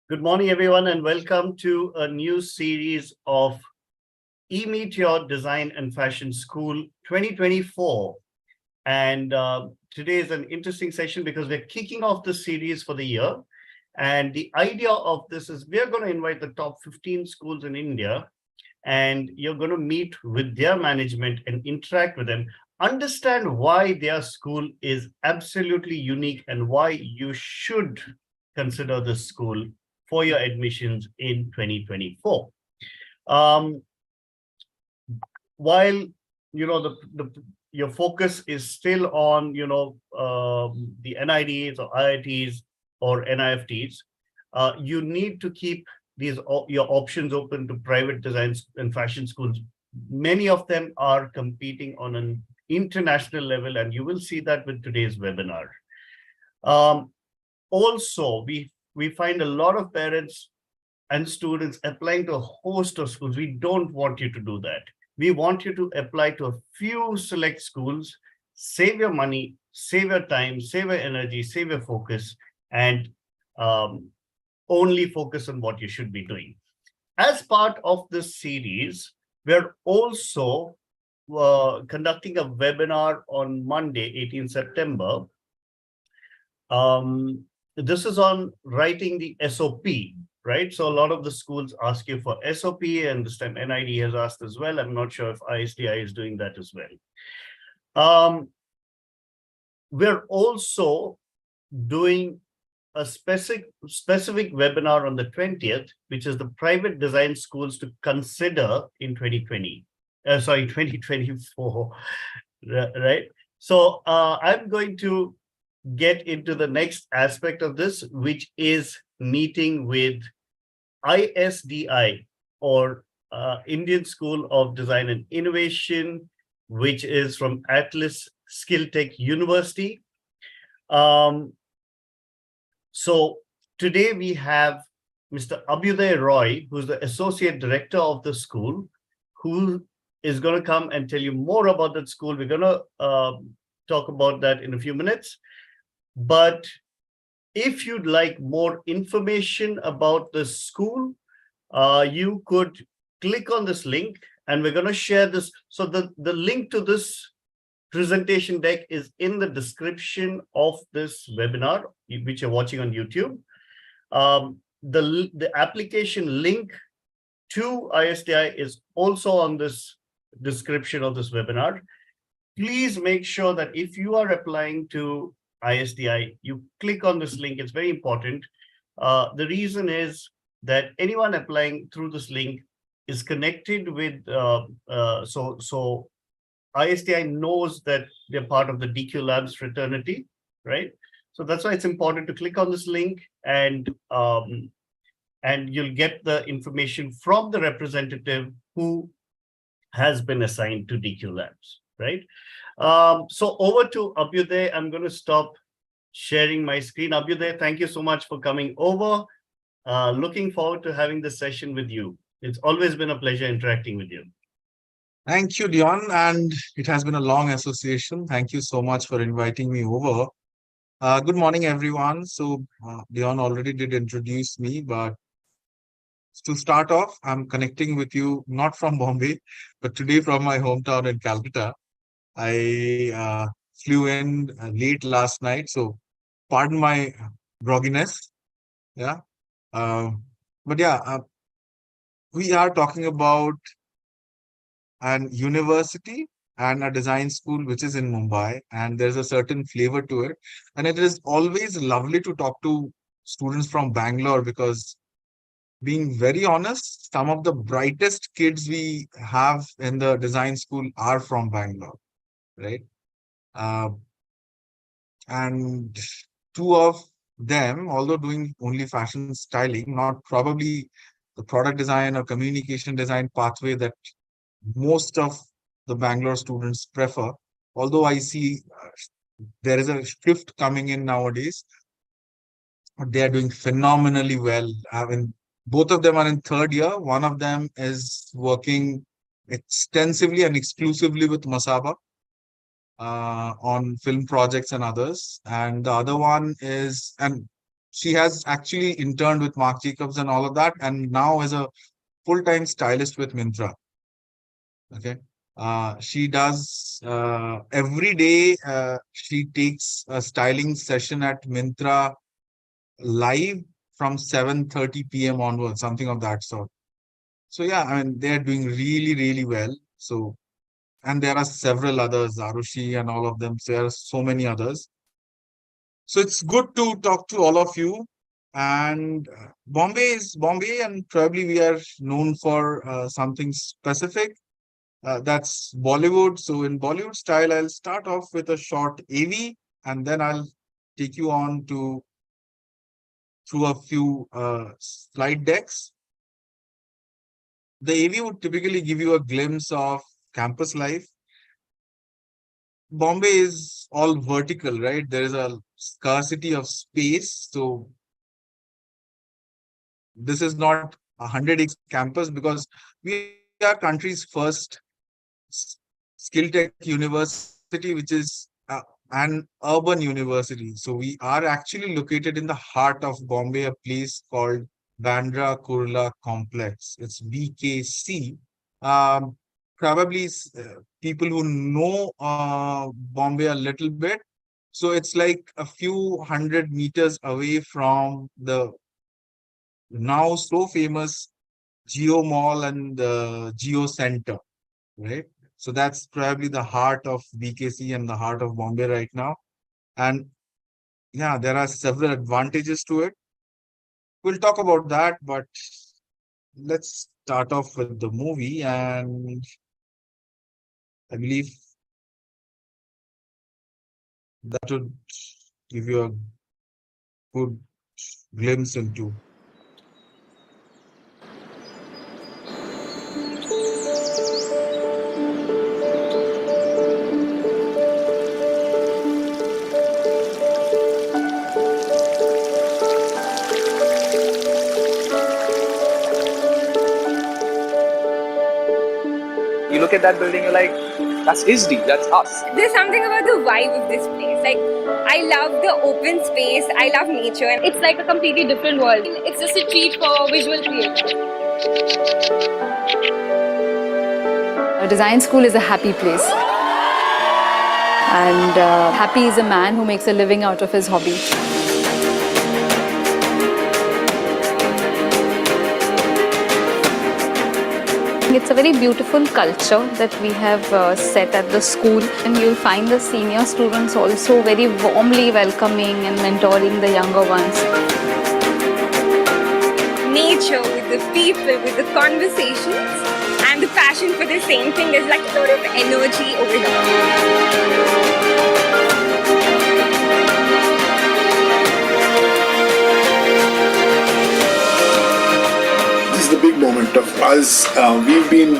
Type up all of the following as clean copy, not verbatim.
Good morning, everyone, and welcome to a new series of eMeet Your Design and Fashion School 2024. And today is an interesting session because we're kicking off the series for the year. And the idea of this is we're going to invite the top 15 schools in India, and you're going to meet with their management and interact with them, understand why their school is absolutely unique and why you should consider this school for your admissions in 2024. While your focus is still on the NIDs or IITs or NIFTs, you need to keep your options open to private designs and fashion schools. Many of them are competing on an international level, and you will see that with today's webinar. Also, we find a lot of parents and students applying to a host of schools. We don't want you to do that. We want you to apply to a few select schools, save your money, save your time, save your energy, save your focus, and only focus on what you should be doing. As part of this series, we're also conducting a webinar on Monday, 18 September. This is on writing the SOP, right? So a lot of the schools ask you for SOP, and this time NID has asked as well. I'm not sure if ISDI is doing that as well. We're also doing a specific webinar on the 20th, which is the private design schools to consider in 2024, right? So I'm going to get into the next aspect of this, which is meeting with ISDI, or Indian School of Design and Innovation, which is from Atlas Skill Tech University. So today we have Mr. Abhyuday Roy, who's the Associate Director of the school, who is going to come and tell you more about that school. We're going to talk about that in a few minutes. But if you'd like more information about the school, you could click on this link, and we're going to share this. So the link to this presentation deck is in the description of this webinar, which you're watching on YouTube. The application link to ISDI is also on this description of this webinar. Please make sure that if you are applying to ISDI, you click on this link. It's very important. The reason is that anyone applying through this link is connected with, so ISDI knows that they're part of the DQ Labs fraternity, right? So that's why it's important to click on this link, and you'll get the information from the representative who has been assigned to DQ Labs, right? So over to Abhyuday. I'm going to stop sharing my screen. Abhyuday, thank you so much for coming over. Looking forward to having this session with you. It's always been a pleasure interacting with you. Thank you, Leon. And it has been a long association. Thank you so much for inviting me over. Good morning, everyone. So Leon already did introduce me, but to start off, I'm connecting with you not from Bombay, but today from my hometown in Calcutta. I flew in late last night, so pardon my grogginess. Yeah. But yeah, we are talking about an university and a design school which is in Mumbai, and there's a certain flavor to it. And it is always lovely to talk to students from Bangalore because, being very honest, some of the brightest kids we have in the design school are from Bangalore, right? Uh, and two of them, although doing only fashion styling, not probably the product design or communication design pathway that most of the Bangalore students prefer. Although I see there is a shift coming in nowadays, they are doing phenomenally well. I mean, both of them are in third year. One of them is working extensively and exclusively with Masaba on film projects and others. And the other one is, and she has actually interned with Marc Jacobs and all of that, and now is a full-time stylist with Myntra. Okay. She does every day. She takes a styling session at Myntra live from 7:30 p.m. onwards, something of that sort. So yeah, I mean, they're doing really, really well. So, and there are several others, Arushi and all of them. So there are so many others. So it's good to talk to all of you. And Bombay is Bombay, and probably we are known for something specific. That's Bollywood. So in Bollywood style, I'll start off with a short AV, and then I'll take you on to through a few slide decks. The AV would typically give you a glimpse of campus life. Bombay is all vertical, right? There is a scarcity of space. So this is not a 100x campus because we are country's first skill tech university, which is an urban university. So we are actually located in the heart of Bombay, a place called Bandra Kurla Complex. It's BKC. Probably people who know Bombay a little bit. So it's like a few hundred meters away from the now so famous Geo Mall and the Geo Center, right? So that's probably the heart of BKC and the heart of Bombay right now. And yeah, there are several advantages to it. We'll talk about that, but let's start off with the movie. And I believe that would give you a good glimpse into. You look at that building, you're like, that's ISDI, that's us. There's something about the vibe of this place. Like, I love the open space, I love nature, and it's like a completely different world. It's just a treat for visual creators. A design school is a happy place. And happy is a man who makes a living out of his hobby. It's a very beautiful culture that we have set at the school, and you'll find the senior students also very warmly welcoming and mentoring the younger ones. Nature with the people, with the conversations, and the passion for the same thing. There's like a lot of energy over here. The big moment of us. We've been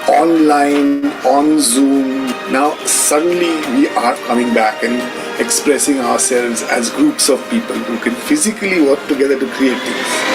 online, on Zoom. Now suddenly we are coming back and expressing ourselves as groups of people who can physically work together to create things.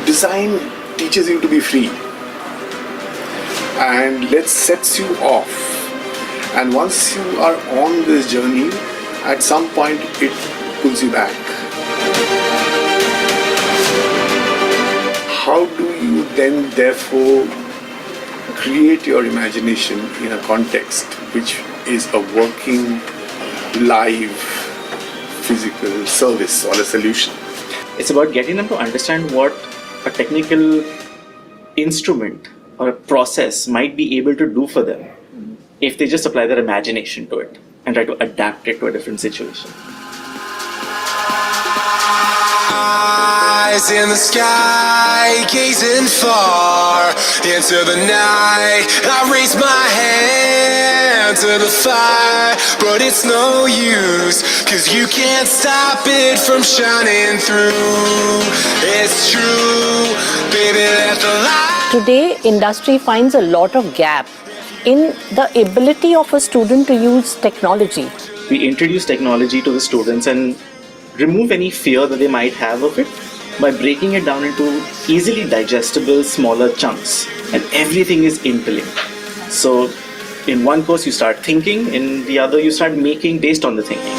Design teaches you to be free and sets you off, and once you are on this journey, at some point it pulls you back. How do you then therefore create your imagination in a context which is a working, live, physical service or a solution? It's about getting them to understand what a technical instrument or a process might be able to do for them if they just apply their imagination to it and try to adapt it to a different situation. Eyes in the sky, gazing far into the night. I raise my hand to the fire, but it's no use, 'cause you can't stop it from shining through. It's true, baby, let the light Today, industry finds a lot of gap in the ability of a student to use technology. We introduce technology to the students and remove any fear that they might have of it by breaking it down into easily digestible, smaller chunks. And everything is interlinked. So in one course you start thinking, in the other you start making based on the thinking.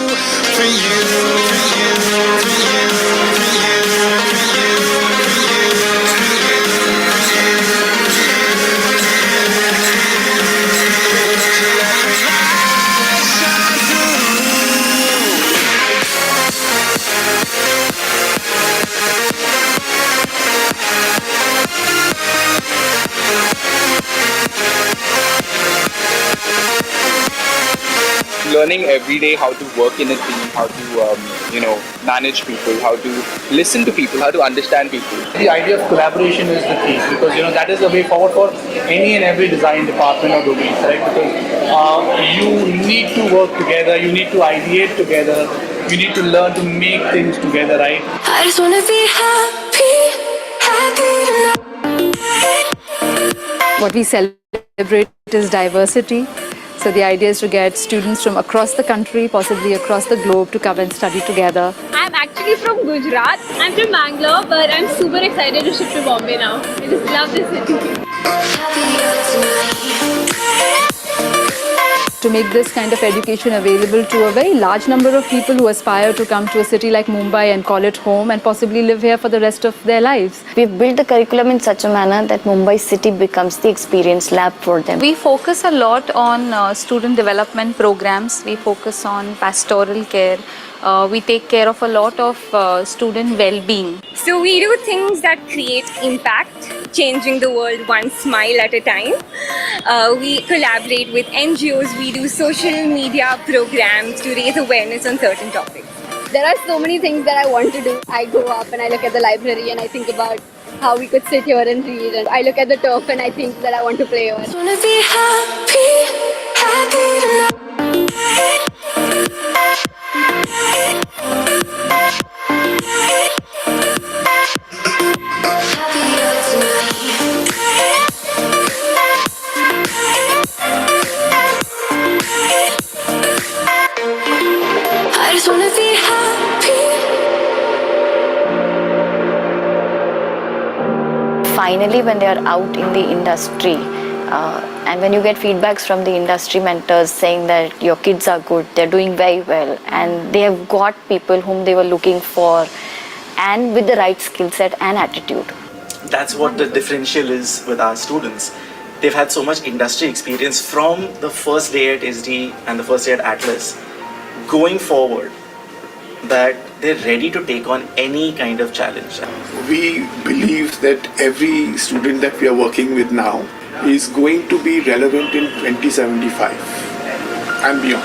Learning every day how to work in a team, how to manage people, how to listen to people, how to understand people. The idea of collaboration is the key, because that is the way forward for any and every design department or domain, correct? Because you need to work together, you need to ideate together, you need to learn to make things together, right? I just wanna be happy. What we celebrate is diversity. So the idea is to get students from across the country, possibly across the globe, to come and study together. I'm actually from Gujarat. I'm from Bangalore, but I'm super excited to shift to Bombay now. I just love this city. To make this kind of education available to a very large number of people who aspire to come to a city like Mumbai and call it home and possibly live here for the rest of their lives. We've built the curriculum in such a manner that Mumbai city becomes the experience lab for them. We focus a lot on student development programs. We focus on pastoral care. We take care of a lot of student well-being. So we do things that create impact, changing the world one smile at a time. We collaborate with NGOs, we do social media programs to raise awareness on certain topics. There are so many things that I want to do. I go up and I look at the library and I think about how we could sit here and read. And I look at the turf and I think that I want to play here. I just wanna be happy tonight. I just wanna be happy. Finally, when they are out in the industry, and when you get feedbacks from the industry mentors saying that your kids are good, they're doing very well, and they have got people whom they were looking for, and with the right skill set and attitude. That's what the differential is with our students. They've had so much industry experience from the first day at ISDI and the first day at Atlas, going forward, that they're ready to take on any kind of challenge. We believe that every student that we are working with now is going to be relevant in 2075 and beyond.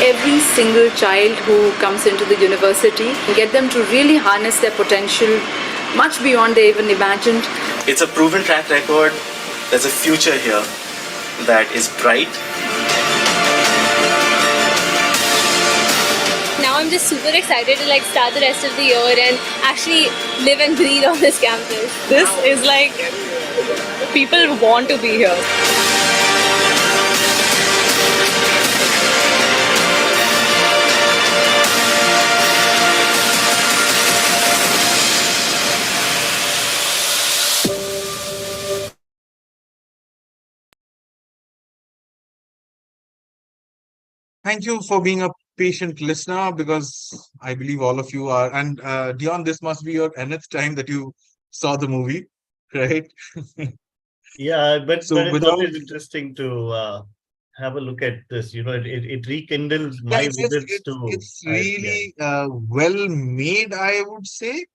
Every single child who comes into the university, get them to really harness their potential much beyond they even imagined. It's a proven track record. There's a future here that is bright. Now I'm just super excited to start the rest of the year and actually live and breathe on this campus. This is people want to be here. Thank you for being a patient listener, because I believe all of you are. And Dion, this must be your nth time that you saw the movie, right? Yeah, but So it's without- always interesting to have a look at this. It rekindles my Yeah, visits to it's ISDI. really well made, I would say.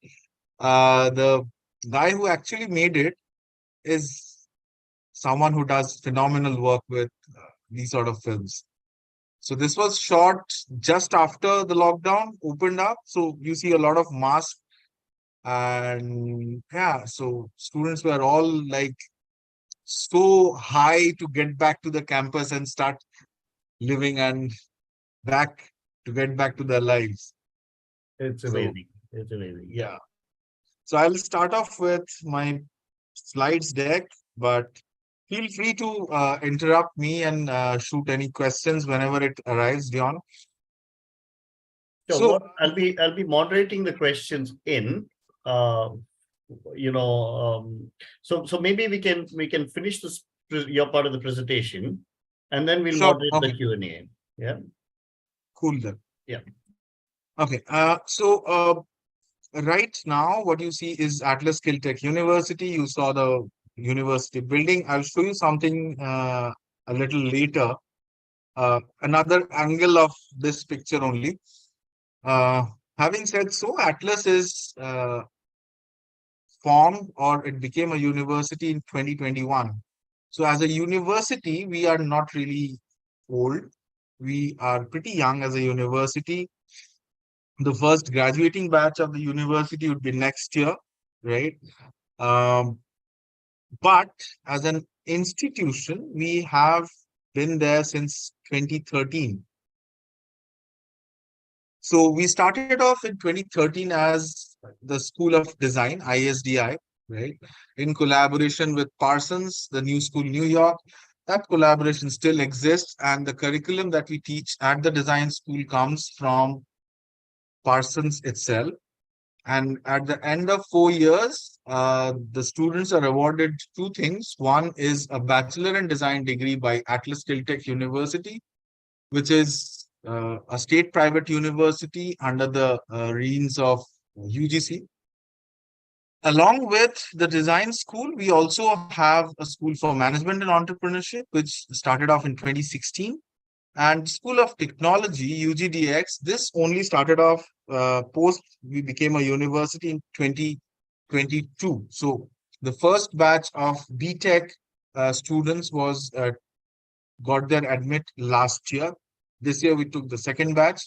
The guy who actually made it is someone who does phenomenal work with these sort of films. So this was shot just after the lockdown opened up. So you see a lot of masks, and yeah, so students were all so high to get back to the campus and start living and back to get back to their lives. It's So, amazing. It's amazing. Yeah. yeah. So I'll start off with my slides deck, but feel free to interrupt me and shoot any questions whenever it arrives, Dion. So So what I'll be moderating the questions in, uh, so maybe we can finish this your part of the presentation, and then we'll sure, moderate the okay, Q&A. Yeah. cool then. Yeah. Okay, right now what you see is Atlas Skill Tech University. You saw the university building. I'll show you something a little later. Another angle of this picture only. Uh, Having said so, Atlas is formed, or it became a university in 2021. So as a university, we are not really old. We are pretty young as a university. The first graduating batch of the university would be next year, right? Um, but as an institution, we have been there since 2013. So we started off in 2013 as the School of Design, ISDI, right? In collaboration with Parsons, the New School, New York. That collaboration still exists, and the curriculum that we teach at the design school comes from Parsons itself. And at the end of 4 years, the students are awarded two things. One is a Bachelor in Design degree by Atlas Skill Tech University, which is a state private university under the reins of UGC. Along with the design school, we also have a school for management and entrepreneurship, which started off in 2016. And School of Technology, UGDX, this only started off post we became a university in 2022. So the first batch of BTech students was got their admit last year. This year we took the second batch.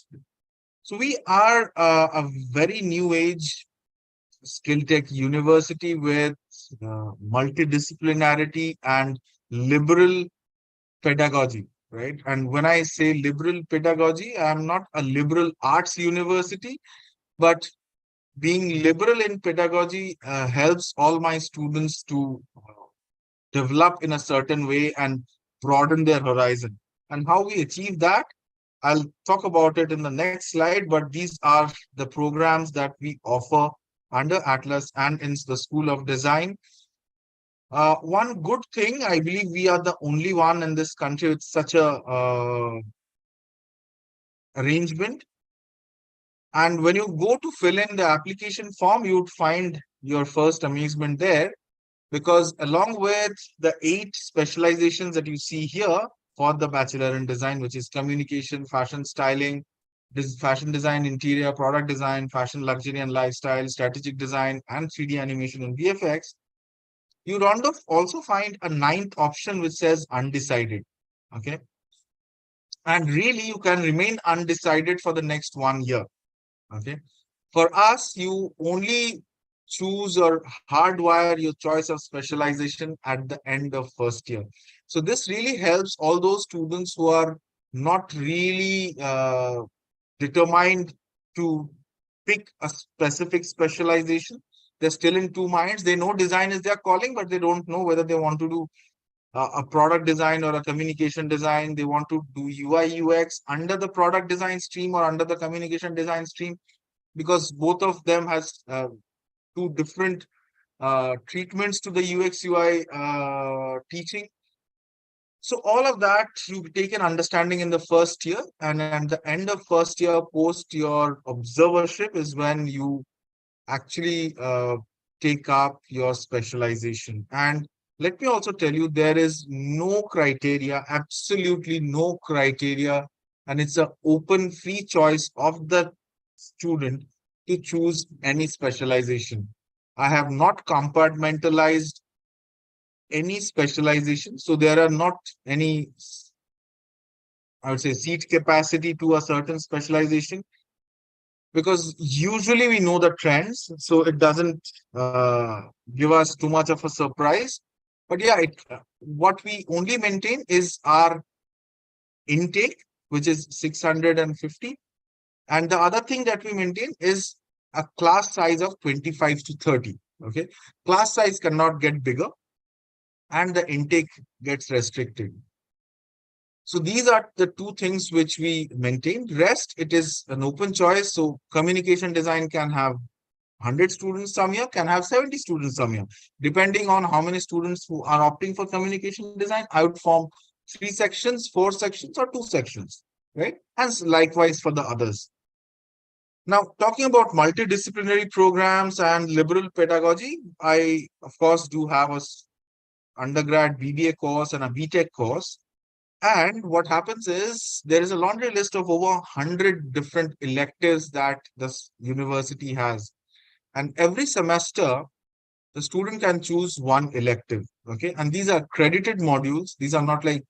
So we are a very new age skill tech university with multidisciplinarity and liberal pedagogy, right? And when I say liberal pedagogy, I'm not a liberal arts university, but being liberal in pedagogy helps all my students to develop in a certain way and broaden their horizon. And how we achieve that, I'll talk about it in the next slide, but these are the programs that we offer under Atlas and in the School of Design. One good thing, I believe we are the only one in this country with such a arrangement. And when you go to fill in the application form, you would find your first amazement there, because along with the 8 specializations that you see here for the Bachelor in Design, which is communication, fashion styling, fashion design, interior, product design, fashion, luxury and lifestyle, strategic design, and 3D animation and VFX, you also find a 9th option which says undecided. Okay. And really, you can remain undecided for the next 1 year. Okay. For us, you only choose or hardwire your choice of specialization at the end of first year. So this really helps all those students who are not really determined to pick a specific specialization. They're still in two minds. They know design is their calling, but they don't know whether they want to do a product design or a communication design. They want to do UI UX under the product design stream or under the communication design stream, because both of them has two different treatments to the UX UI teaching. So all of that you take an understanding in the first year, and at the end of first year, post your observership, is when you actually take up your specialization. And let me also tell you, there is no criteria, absolutely no criteria, and it's an open free choice of the student to choose any specialization. I have not compartmentalized any specialization, so there are not any, I would say, seat capacity to a certain specialization, because usually we know the trends, so it doesn't give us too much of a surprise. But yeah, what we only maintain is our intake, which is 650. And the other thing that we maintain is a class size of 25 to 30. Okay. Class size cannot get bigger and the intake gets restricted. So these are the two things which we maintain. Rest, it is an open choice. So communication design can have 100 students some year, can have 70 students some year. Depending on how many students who are opting for communication design, I would form 3 sections, 4 sections, or 2 sections, right? And likewise for the others. Now, talking about multidisciplinary programs and liberal pedagogy, I, of course, do have a undergrad BBA course and a BTech course. And what happens is there is a laundry list of over 100 different electives that this university has. And every semester, the student can choose one elective. Okay. And these are credited modules. These are not like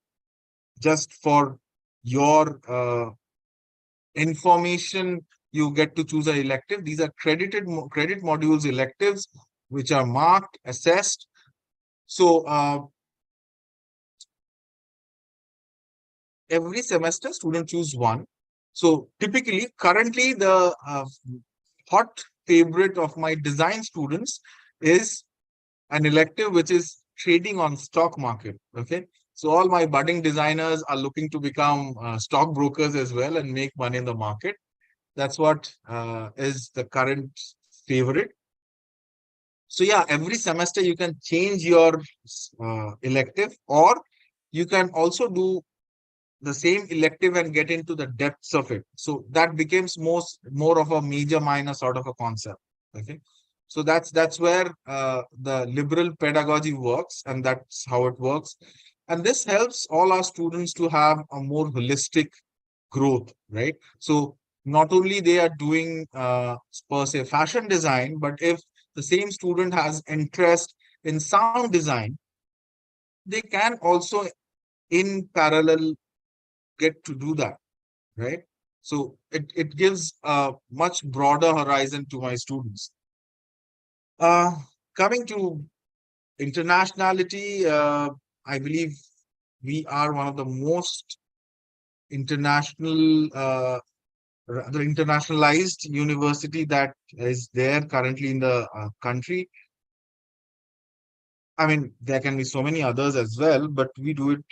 just for your information, you get to choose an elective. These are credit modules electives, which are marked, assessed. So every semester, students choose one. So typically, currently, the hot favorite of my design students is an elective which is trading on stock market. Okay. So all my budding designers are looking to become stock brokers as well and make money in the market. That's what is the current favorite. So yeah, every semester you can change your elective, or you can also do the same elective and get into the depths of it. So that becomes more of a major minor sort of a concept. Okay. So that's where the liberal pedagogy works, and that's how it works. And this helps all our students to have a more holistic growth, right? So not only they are doing per se fashion design, but if the same student has interest in sound design, they can also in parallel get to do that, right? So it gives a much broader horizon to my students. Coming to internationality, I believe we are one of the most internationalized university that is there currently in the country. I mean, there can be so many others as well, but we do it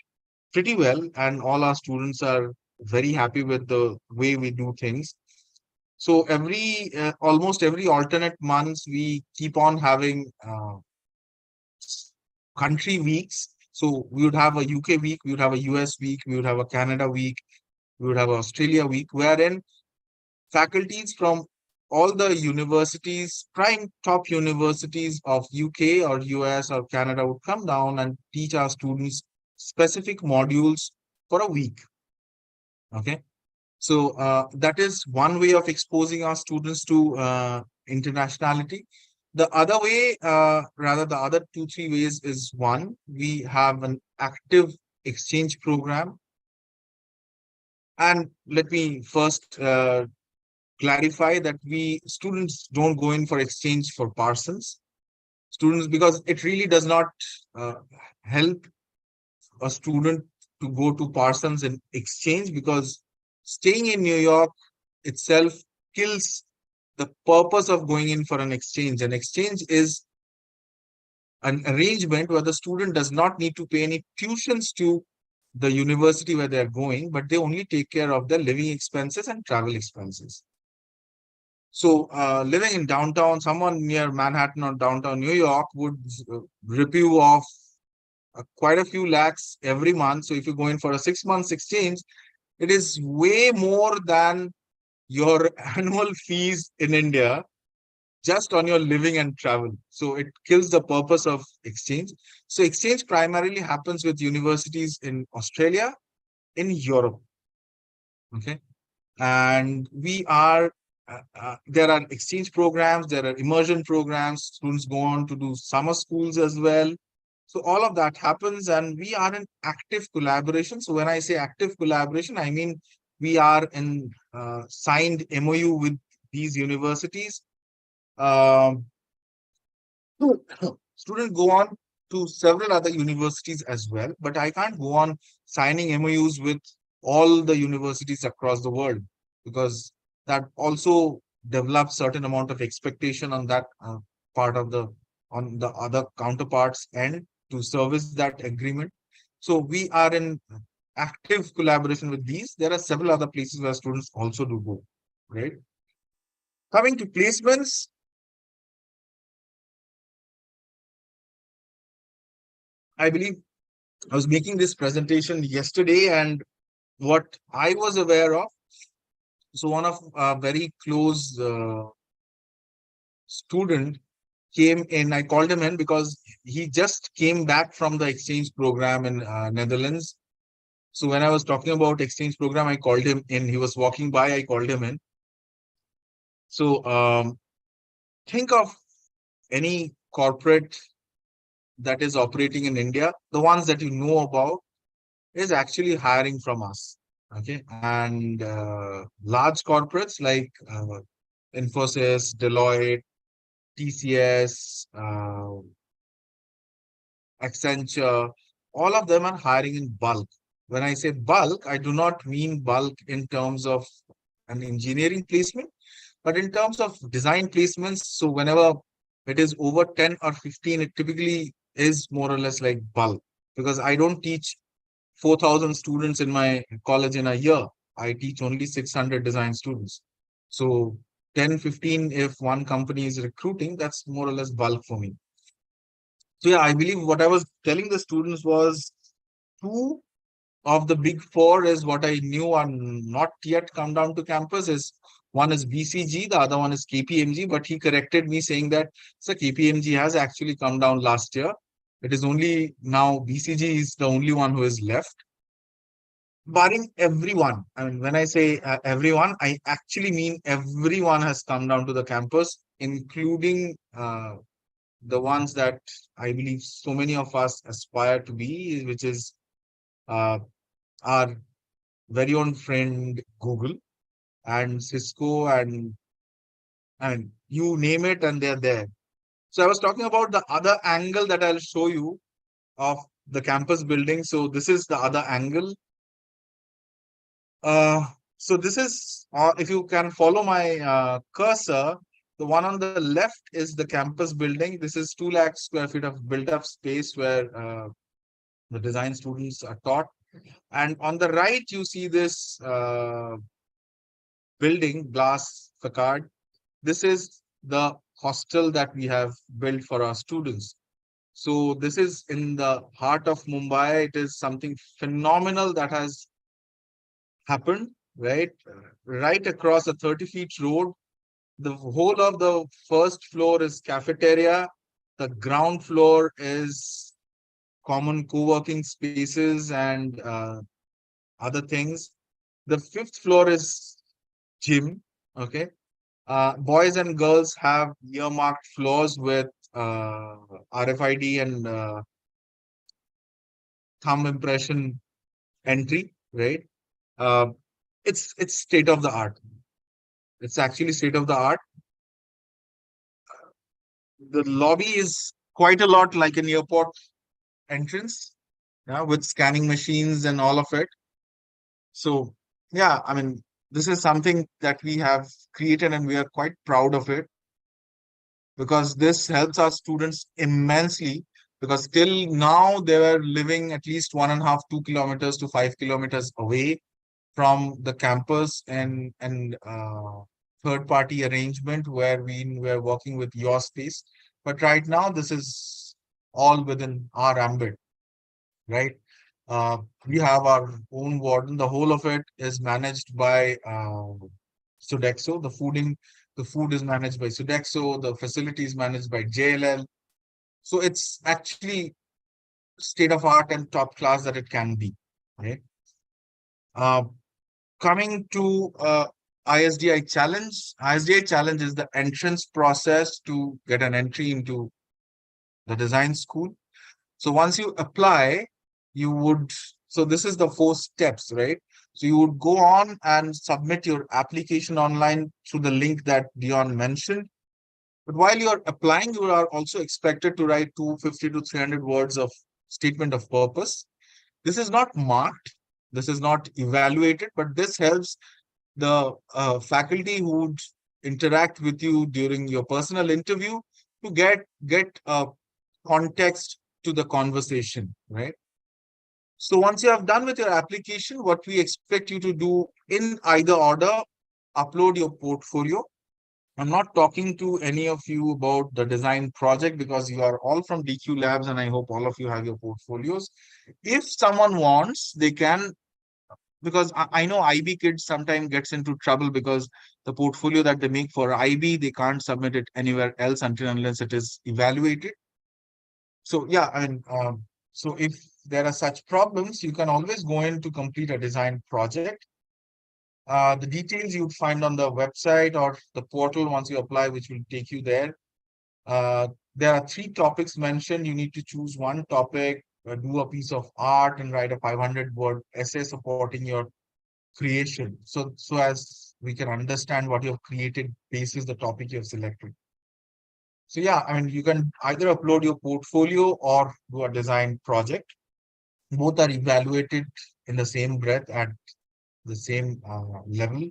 pretty well, and all our students are very happy with the way we do things. So almost every alternate months, we keep on having country weeks. So we would have a UK week, we would have a US week, we would have a Canada week, we would have Australia week, wherein faculties from all the universities, prime top universities of UK or US or Canada would come down and teach our students specific modules for a week. Okay. So that is one way of exposing our students to internationality. The other way, rather the other 2-3 ways is, one, we have an active exchange program. And let me first clarify that students don't go in for exchange for Parsons. Students, because it really does not help a student to go to Parsons in exchange, because staying in New York itself kills the purpose of going in for an exchange. An exchange is an arrangement where the student does not need to pay any tuitions to the university where they're going, but they only take care of their living expenses and travel expenses. So living in downtown, someone near Manhattan or downtown New York would rip you off quite a few lakhs every month. So if you go in for a 6 months exchange, it is way more than your annual fees in India just on your living and travel. So it kills the purpose of exchange. So exchange primarily happens with universities in Australia, in Europe. Okay. And there are exchange programs, there are immersion programs, students go on to do summer schools as well. So all of that happens, and we are in active collaboration. So when I say active collaboration, I mean we are in signed MOU with these universities. Students go on to several other universities as well, but I can't go on signing MOUs with all the universities across the world, because that also develops certain amount of expectation on that part of on the other counterparts and to service that agreement. So we are in active collaboration with these. There are several other places where students also do go, right? Coming to placements, I believe I was making this presentation yesterday, and what I was aware of, so one of a very close student came in. I called him in because he just came back from the exchange program in Netherlands. So when I was talking about exchange program, I called him in. He was walking by, I called him in. So think of any corporate that is operating in India, the ones that you know about, is actually hiring from us. Okay. And large corporates like Infosys, Deloitte, TCS, Accenture, all of them are hiring in bulk. When I say bulk, I do not mean bulk in terms of an engineering placement, but in terms of design placements. So whenever it is over 10 or 15, it typically is more or less like bulk, because I don't teach 4,000 students in my college in a year. I teach only 600 design students. So 10, 15, if one company is recruiting, that's more or less bulk for me. So yeah, I believe what I was telling the students was two of the big four is what I knew are not yet come down to campus. Is one is BCG, the other one is KPMG, but he corrected me saying that so KPMG has actually come down last year. It is only now BCG is the only one who is left. Barring everyone, I mean, when I say everyone, I actually mean everyone has come down to the campus, including the ones that I believe so many of us aspire to be, which is our very own friend Google and Cisco, and you name it and they're there. So I was talking about the other angle that I'll show you of the campus building. So this is the other angle. So this is, if you can follow my cursor, the one on the left is the campus building. This is 2 lakh square feet of built up space where the design students are taught. And on the right, you see this building, glass facade. This is the hostel that we have built for our students. So this is in the heart of Mumbai. It is something phenomenal that has happened, right? Right across a 30 feet road. The whole of the first floor is cafeteria. The ground floor is common co-working spaces and other things. The 5th floor is gym. Okay. Boys and girls have earmarked floors with RFID and thumb impression entry, right? It's state of the art. It's actually state of the art. The lobby is quite a lot like an airport entrance, yeah, with scanning machines and all of it. So yeah, I mean, this is something that we have created and we are quite proud of it, because this helps our students immensely, because till now they were living at least 1.5, 2 kilometers to 5 kilometers away from the campus, and third party arrangement where we were working with your space. But right now, this is all within our ambit, right? We have our own warden. The whole of it is managed by Sodexo. The food is managed by Sodexo. The facility is managed by JLL. So it's actually state of art and top class that it can be, right? Coming to ISDI challenge. ISDI challenge is the entrance process to get an entry into the design school. So once you apply, you would, so this is the 4 steps, right? So you would go on and submit your application online through the link that Dion mentioned. But while you're applying, you are also expected to write 250 to 300 words of statement of purpose. This is not marked, this is not evaluated, but this helps the faculty who would interact with you during your personal interview to get context to the conversation, right? So once you have done with your application, what we expect you to do in either order, upload your portfolio. I'm not talking to any of you about the design project because you are all from DQ Labs and I hope all of you have your portfolios. If someone wants, they can, because I know IB kids sometimes gets into trouble because the portfolio that they make for IB, they can't submit it anywhere else until unless it is evaluated. So yeah, I mean, so if there are such problems, you can always go in to complete a design project. The details you'd find on the website or the portal once you apply, which will take you there. There are 3 topics mentioned. You need to choose one topic, do a piece of art and write a 500-word essay supporting your creation. So as we can understand what you have created basis the topic you have selected. So yeah, I mean, you can either upload your portfolio or do a design project. Both are evaluated in the same breath at the same level.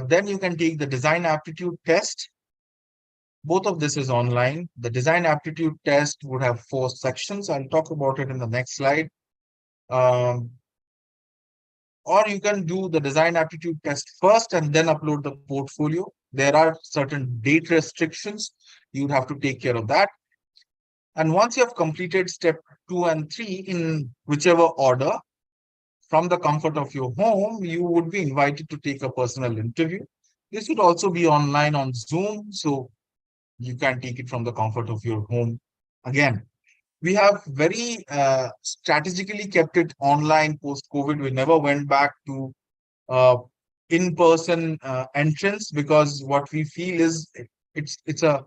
Then you can take the design aptitude test. Both of this is online. The design aptitude test would have 4 sections. I'll talk about it in the next slide. Or you can do the design aptitude test first and then upload the portfolio. There are certain date restrictions. You have to take care of that. And once you have completed step 2 and 3 in whichever order, from the comfort of your home, you would be invited to take a personal interview. This would also be online on Zoom, so you can take it from the comfort of your home. Again, we have very strategically kept it online post-COVID. We never went back to in-person entrance because what we feel is it's a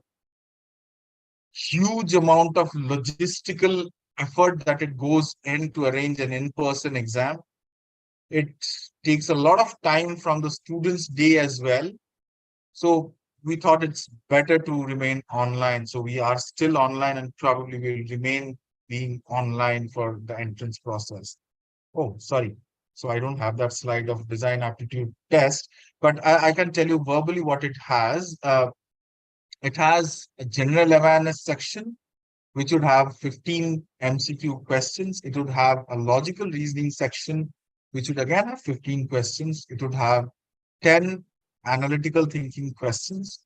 huge amount of logistical effort that it goes in to arrange an in-person exam. It takes a lot of time from the student's day as well. So we thought it's better to remain online. So we are still online and probably will remain being online for the entrance process. Oh, sorry. So I don't have that slide of design aptitude test, but I can tell you verbally what it has. It has a general awareness section, which would have 15 MCQ questions. It would have a logical reasoning section, which would again have 15 questions. It would have 10 analytical thinking questions.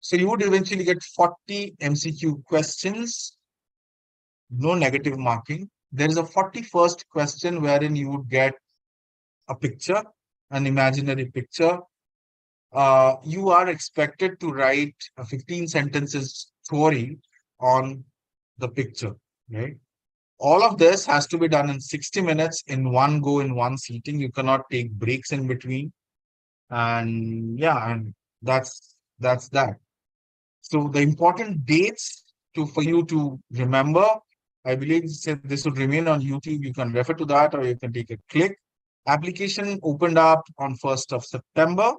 So you would eventually get 40 MCQ questions, no negative marking. There is a 41st question wherein you would get a picture, an imaginary picture. You are expected to write a 15 sentences story on the picture, right? All of this has to be done in 60 minutes in one go, in one seating. You cannot take breaks in between. And yeah, and that's that. So the important dates for you to remember, I believe this would remain on YouTube. You can refer to that or you can take a click. Application opened up on 1st of September.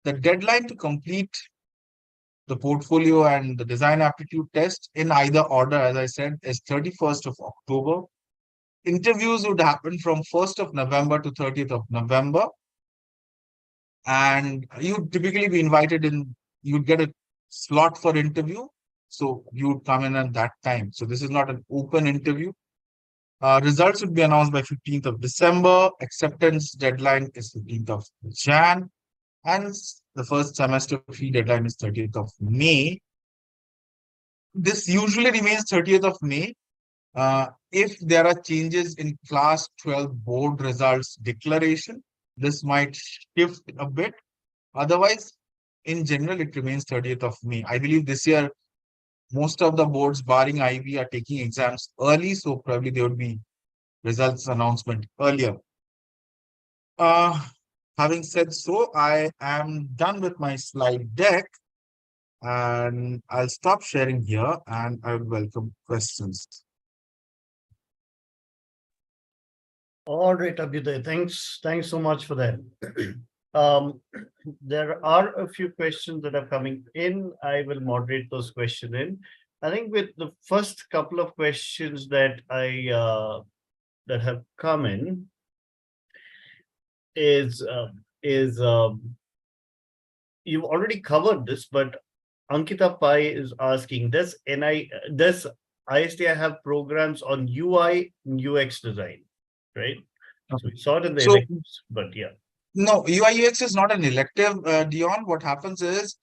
The deadline to complete the portfolio and the design aptitude test in either order, as I said, is 31st of October. Interviews would happen from 1st of November to 30th of November. And you'd typically be invited in, you'd get a slot for interview. So you would come in at that time. So this is not an open interview. Results would be announced by 15th of December. Acceptance deadline is 15th of Jan. And the first semester fee deadline is 30th of May. This usually remains 30th of May. If there are changes in class 12 board results declaration, this might shift a bit. Otherwise, in general, it remains 30th of May. I believe this year, most of the boards barring IB are taking exams early, so probably there would be results announcement earlier. Having said so, I am done with my slide deck and I'll stop sharing here and I would welcome questions. All right, Abhyuday, thanks so much for that. There are a few questions that are coming in. I will moderate those questions in. I think with the first couple of questions that that have come in is you've already covered this, but Ankita Pai is asking, does ISDI have programs on UI and UX design, right? So we saw it in the So electives, but yeah. no, UI UX is not an elective, Dion. What happens is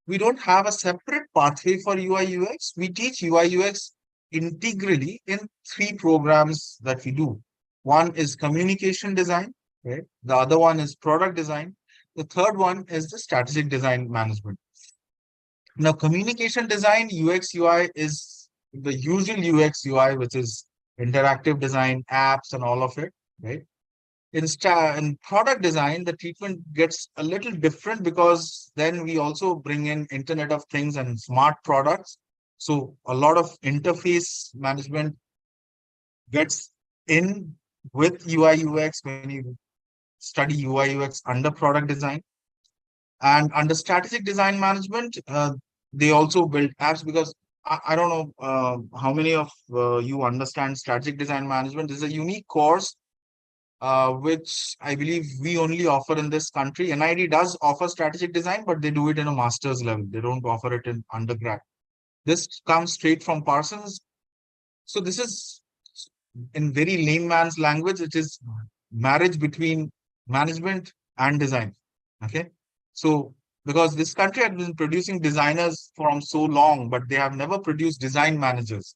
we don't have a separate pathway for UI UX. We teach UI UX integrally in 3 programs that we do. One is communication design, right? The other one is product design. The third one is the strategic design management. Now, communication design, UX UI is the usual UX UI, which is interactive design, apps, and all of it, right? In product design, the treatment gets a little different because then we also bring in Internet of Things and smart products. So a lot of interface management gets in with UI UX when you study UI UX under product design. And under strategic design management, they also build apps because I don't know how many of you understand strategic design management. This is a unique course which I believe we only offer in this country. NID does offer strategic design, but they do it in a master's level. They don't offer it in undergrad. This comes straight from Parsons. So this is, in very layman's language, it is marriage between management and design. Okay. So because this country has been producing designers from so long, but they have never produced design managers.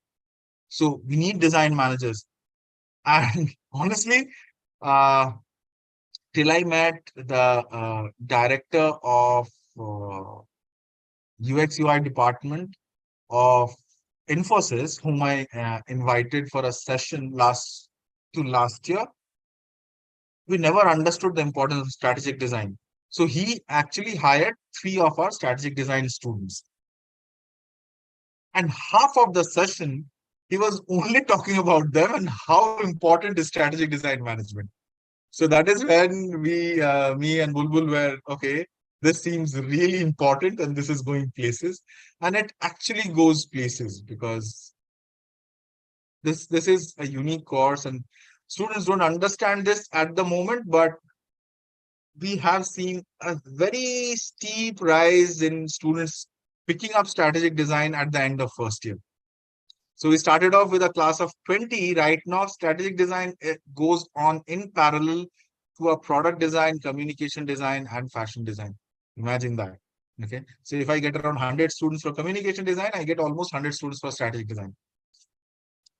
So we need design managers. And honestly, till I met the director of UX UI department of Infosys, whom I invited for a session last year, we never understood the importance of strategic design. So he actually hired 3 of our strategic design students. And half of the session, he was only talking about them and how important is strategic design management. So that is when me and Bulbul were, okay, this seems really important and this is going places. And it actually goes places because this is a unique course and students don't understand this at the moment, but we have seen a very steep rise in students picking up strategic design at the end of first year. So we started off with a class of 20. Right now, strategic design goes on in parallel to a product design, communication design, and fashion design. Imagine that. Okay. So if I get around 100 students for communication design, I get almost 100 students for strategic design.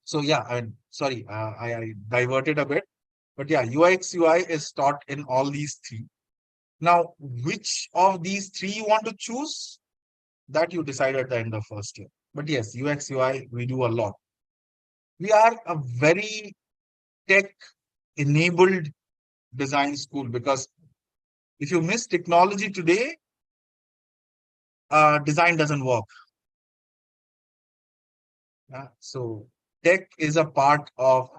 So yeah, sorry, I diverted a bit. But yeah, UX UI is taught in all these 3. Now, which of these 3 you want to choose? That you decide at the end of first year. But yes, UX UI, we do a lot. We are a very tech-enabled design school because if you miss technology today, design doesn't work. Yeah? So tech is a part of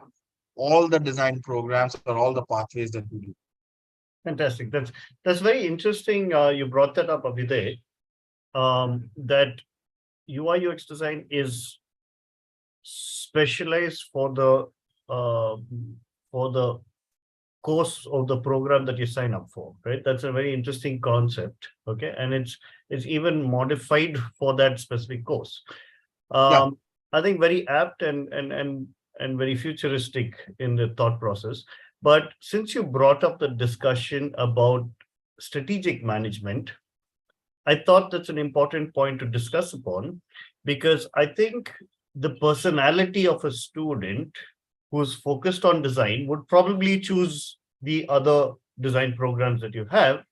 all the design programs or all the pathways that we do. Fantastic. That's very interesting. You brought that up, Abhyuday. That UI UX design is specialized for the course of the program that you sign up for, right? That's a very interesting concept. Okay, and it's even modified for that specific course. Yeah. I think very apt and very futuristic in the thought process. But since you brought up the discussion about strategic management, I thought that's an important point to discuss upon, because I think the personality of a student who's focused on design would probably choose the other design programs that you have.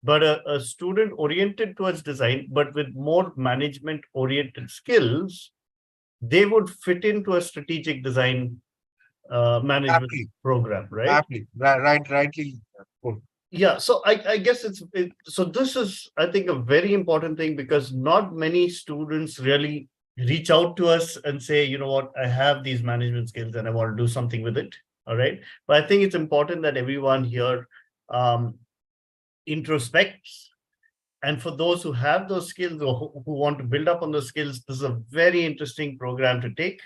But a student oriented towards design, but with more management oriented skills, they would fit into a strategic design management program, right? Rightly. Yeah, so I guess so this is, I think, a very important thing, because not many students really reach out to us and say, you know what, I have these management skills and I want to do something with it. All right. But I think it's important that everyone here introspects. And for those who have those skills or who want to build up on those skills, this is a very interesting program to take.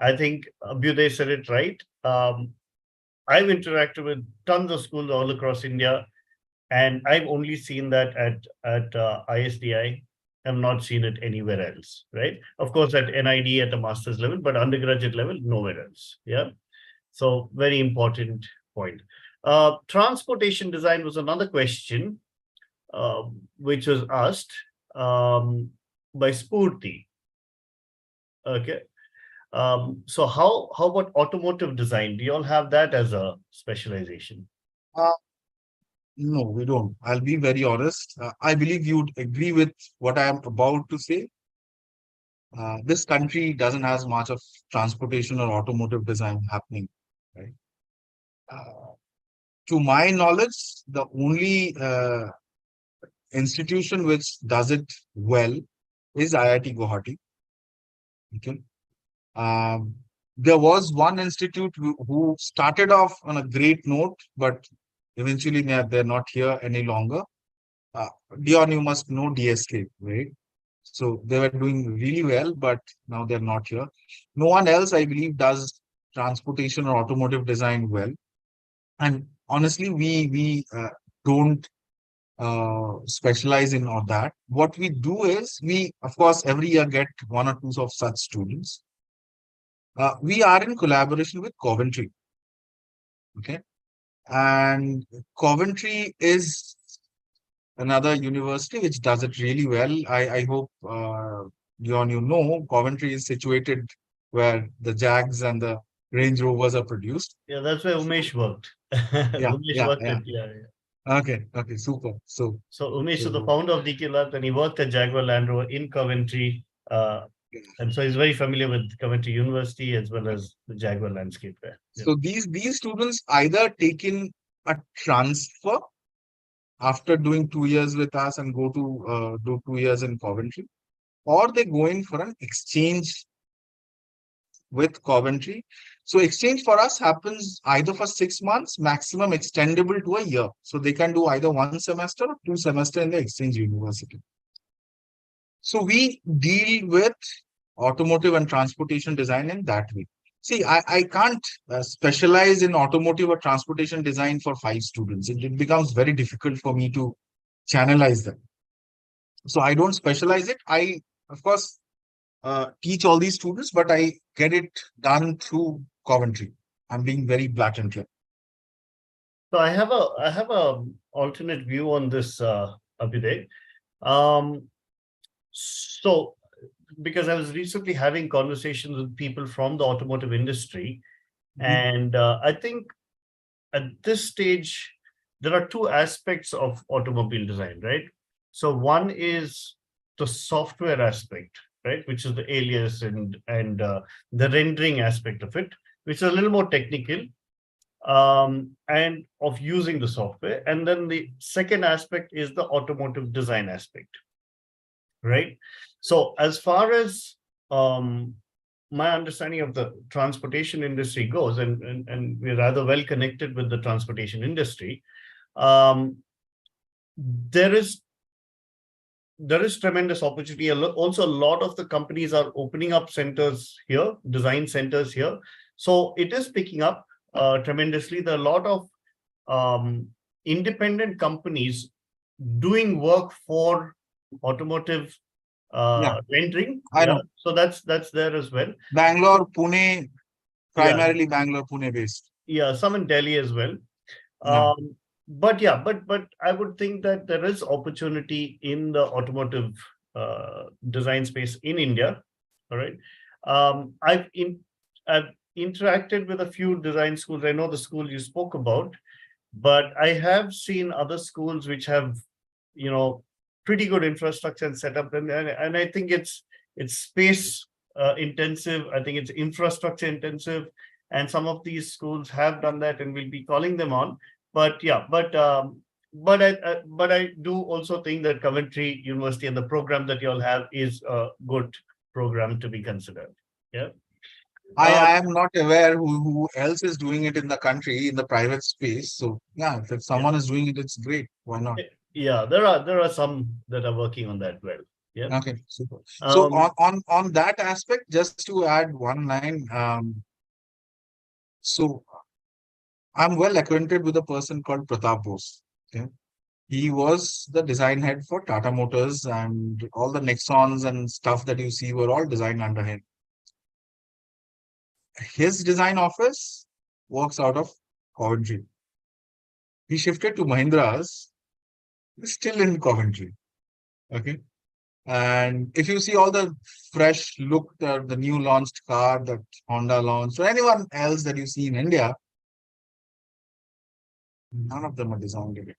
I think Abhyuday said it right. I've interacted with tons of schools all across India, and I've only seen that at ISDI. I've not seen it anywhere else, right? Of course, at NID at a master's level, but undergraduate level, nowhere else. Yeah. So very important point. Transportation design was another question which was asked by Spurti. Okay. So how about automotive design? Do you all have that as a specialization? No, we don't. I'll be very honest. I believe you'd agree with what I am about to say. This country doesn't have much of transportation or automotive design happening, right? To my knowledge, the only institution which does it well is IIT Guwahati. Okay. There was one institute who started off on a great note, but eventually they're not here any longer. Dion, you must know DSK, right? So they were doing really well, but now they're not here. No one else, I believe, does transportation or automotive design well. And honestly, we don't specialize in all that. What we do is we, of course, every year get one or two of such students. We are in collaboration with Coventry. Okay. And Coventry is another university which does it really well. I hope, Leon, you know, Coventry is situated where the Jags and the Range Rovers are produced. Yeah, that's where Umesh worked. Yeah, Umesh worked at, yeah. Okay, super. So Umesh is the founder of DK Labs, and he worked at Jaguar Land Rover in Coventry. And so he's very familiar with Coventry University as well as the Jaguar landscape there. So these students either take in a transfer after doing 2 years with us and go to do 2 years in Coventry, or they go in for an exchange with Coventry. So exchange for us happens either for 6 months, maximum extendable to a year. So they can do either 1 semester or 2 semester in the exchange university. So we deal with automotive and transportation design in that way. See, I can't specialize in automotive or transportation design for 5 students. It becomes very difficult for me to channelize them. So I don't specialize it. I, of course, teach all these students, but I get it done through Coventry. I'm being very blatant here. So I have a alternate view on this, Abhyuday. So because I was recently having conversations with people from the automotive industry, and I think at this stage there are 2 aspects of automobile design, right? So one is the software aspect, right, which is the alias and the rendering aspect of it, which is a little more technical, and of using the software. And then the second aspect is the automotive design aspect, right? So as far as my understanding of the transportation industry goes, and we're rather well connected with the transportation industry, there is tremendous opportunity. Also, a lot of the companies are opening up centers here, design centers here. So it is picking up tremendously. There are a lot of independent companies doing work for automotive rendering. I know. So that's there as well. Bangalore, Pune, primarily Bangalore, Pune based. Yeah, some in Delhi as well. But I would think that there is opportunity in the automotive design space in India. All right. I've interacted with a few design schools. I know the school you spoke about, but I have seen other schools which have, pretty good infrastructure and setup, and I think it's space intensive. I think it's infrastructure intensive, and some of these schools have done that, and we'll be calling them on. But I do also think that Coventry University and the program that you all have is a good program to be considered. Yeah. I am not aware who else is doing it in the country, in the private space. So yeah, if someone is doing it, it's great. Why not? Yeah, there are some that are working on that well. Yeah. Okay, super. So Um, on that aspect, just to add one line, so I'm well acquainted with a person called Pratap Bose. Okay. He was the design head for Tata Motors, and all the Nexons and stuff that you see were all designed under him. His design office works out of Coventry. He shifted to Mahindra's, still in Coventry. Okay. And if you see all the fresh look, the new launched car that Honda launched, or anyone else that you see in India, none of them are designed in it.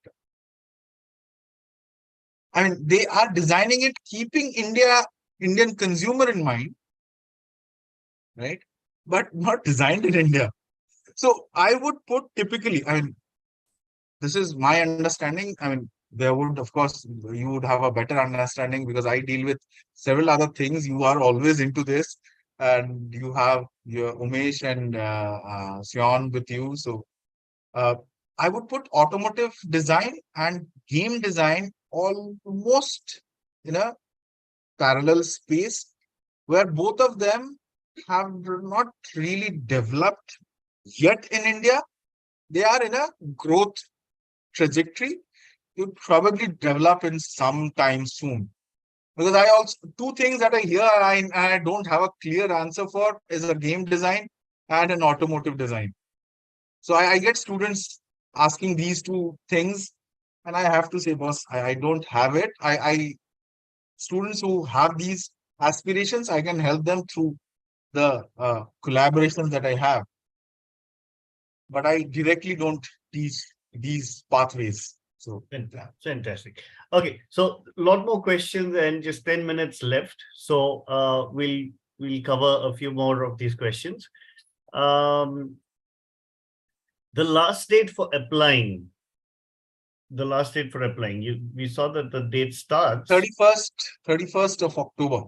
I mean, they are designing it, keeping Indian consumer in mind, right? But not designed in India. So I would put typically, I mean, this is my understanding. I mean, there would, of course, you would have a better understanding because I deal with several other things. You are always into this, and you have your Umesh and Sion with you. So uh, I would put automotive design and game design almost in a parallel space where both of them have not really developed yet in India. They are in a growth trajectory. Would probably develop in some time soon. Because I also, two things that I hear I don't have a clear answer for is a game design and an automotive design. So I get students asking these two things, and I have to say, boss, I don't have it. Students who have these aspirations, I can help them through the collaborations that I have. But I directly don't teach these pathways. So fantastic. Okay, so a lot more questions and just 10 minutes left. So we'll cover a few more of these questions. The last date for applying. We saw that the date starts 31st of October.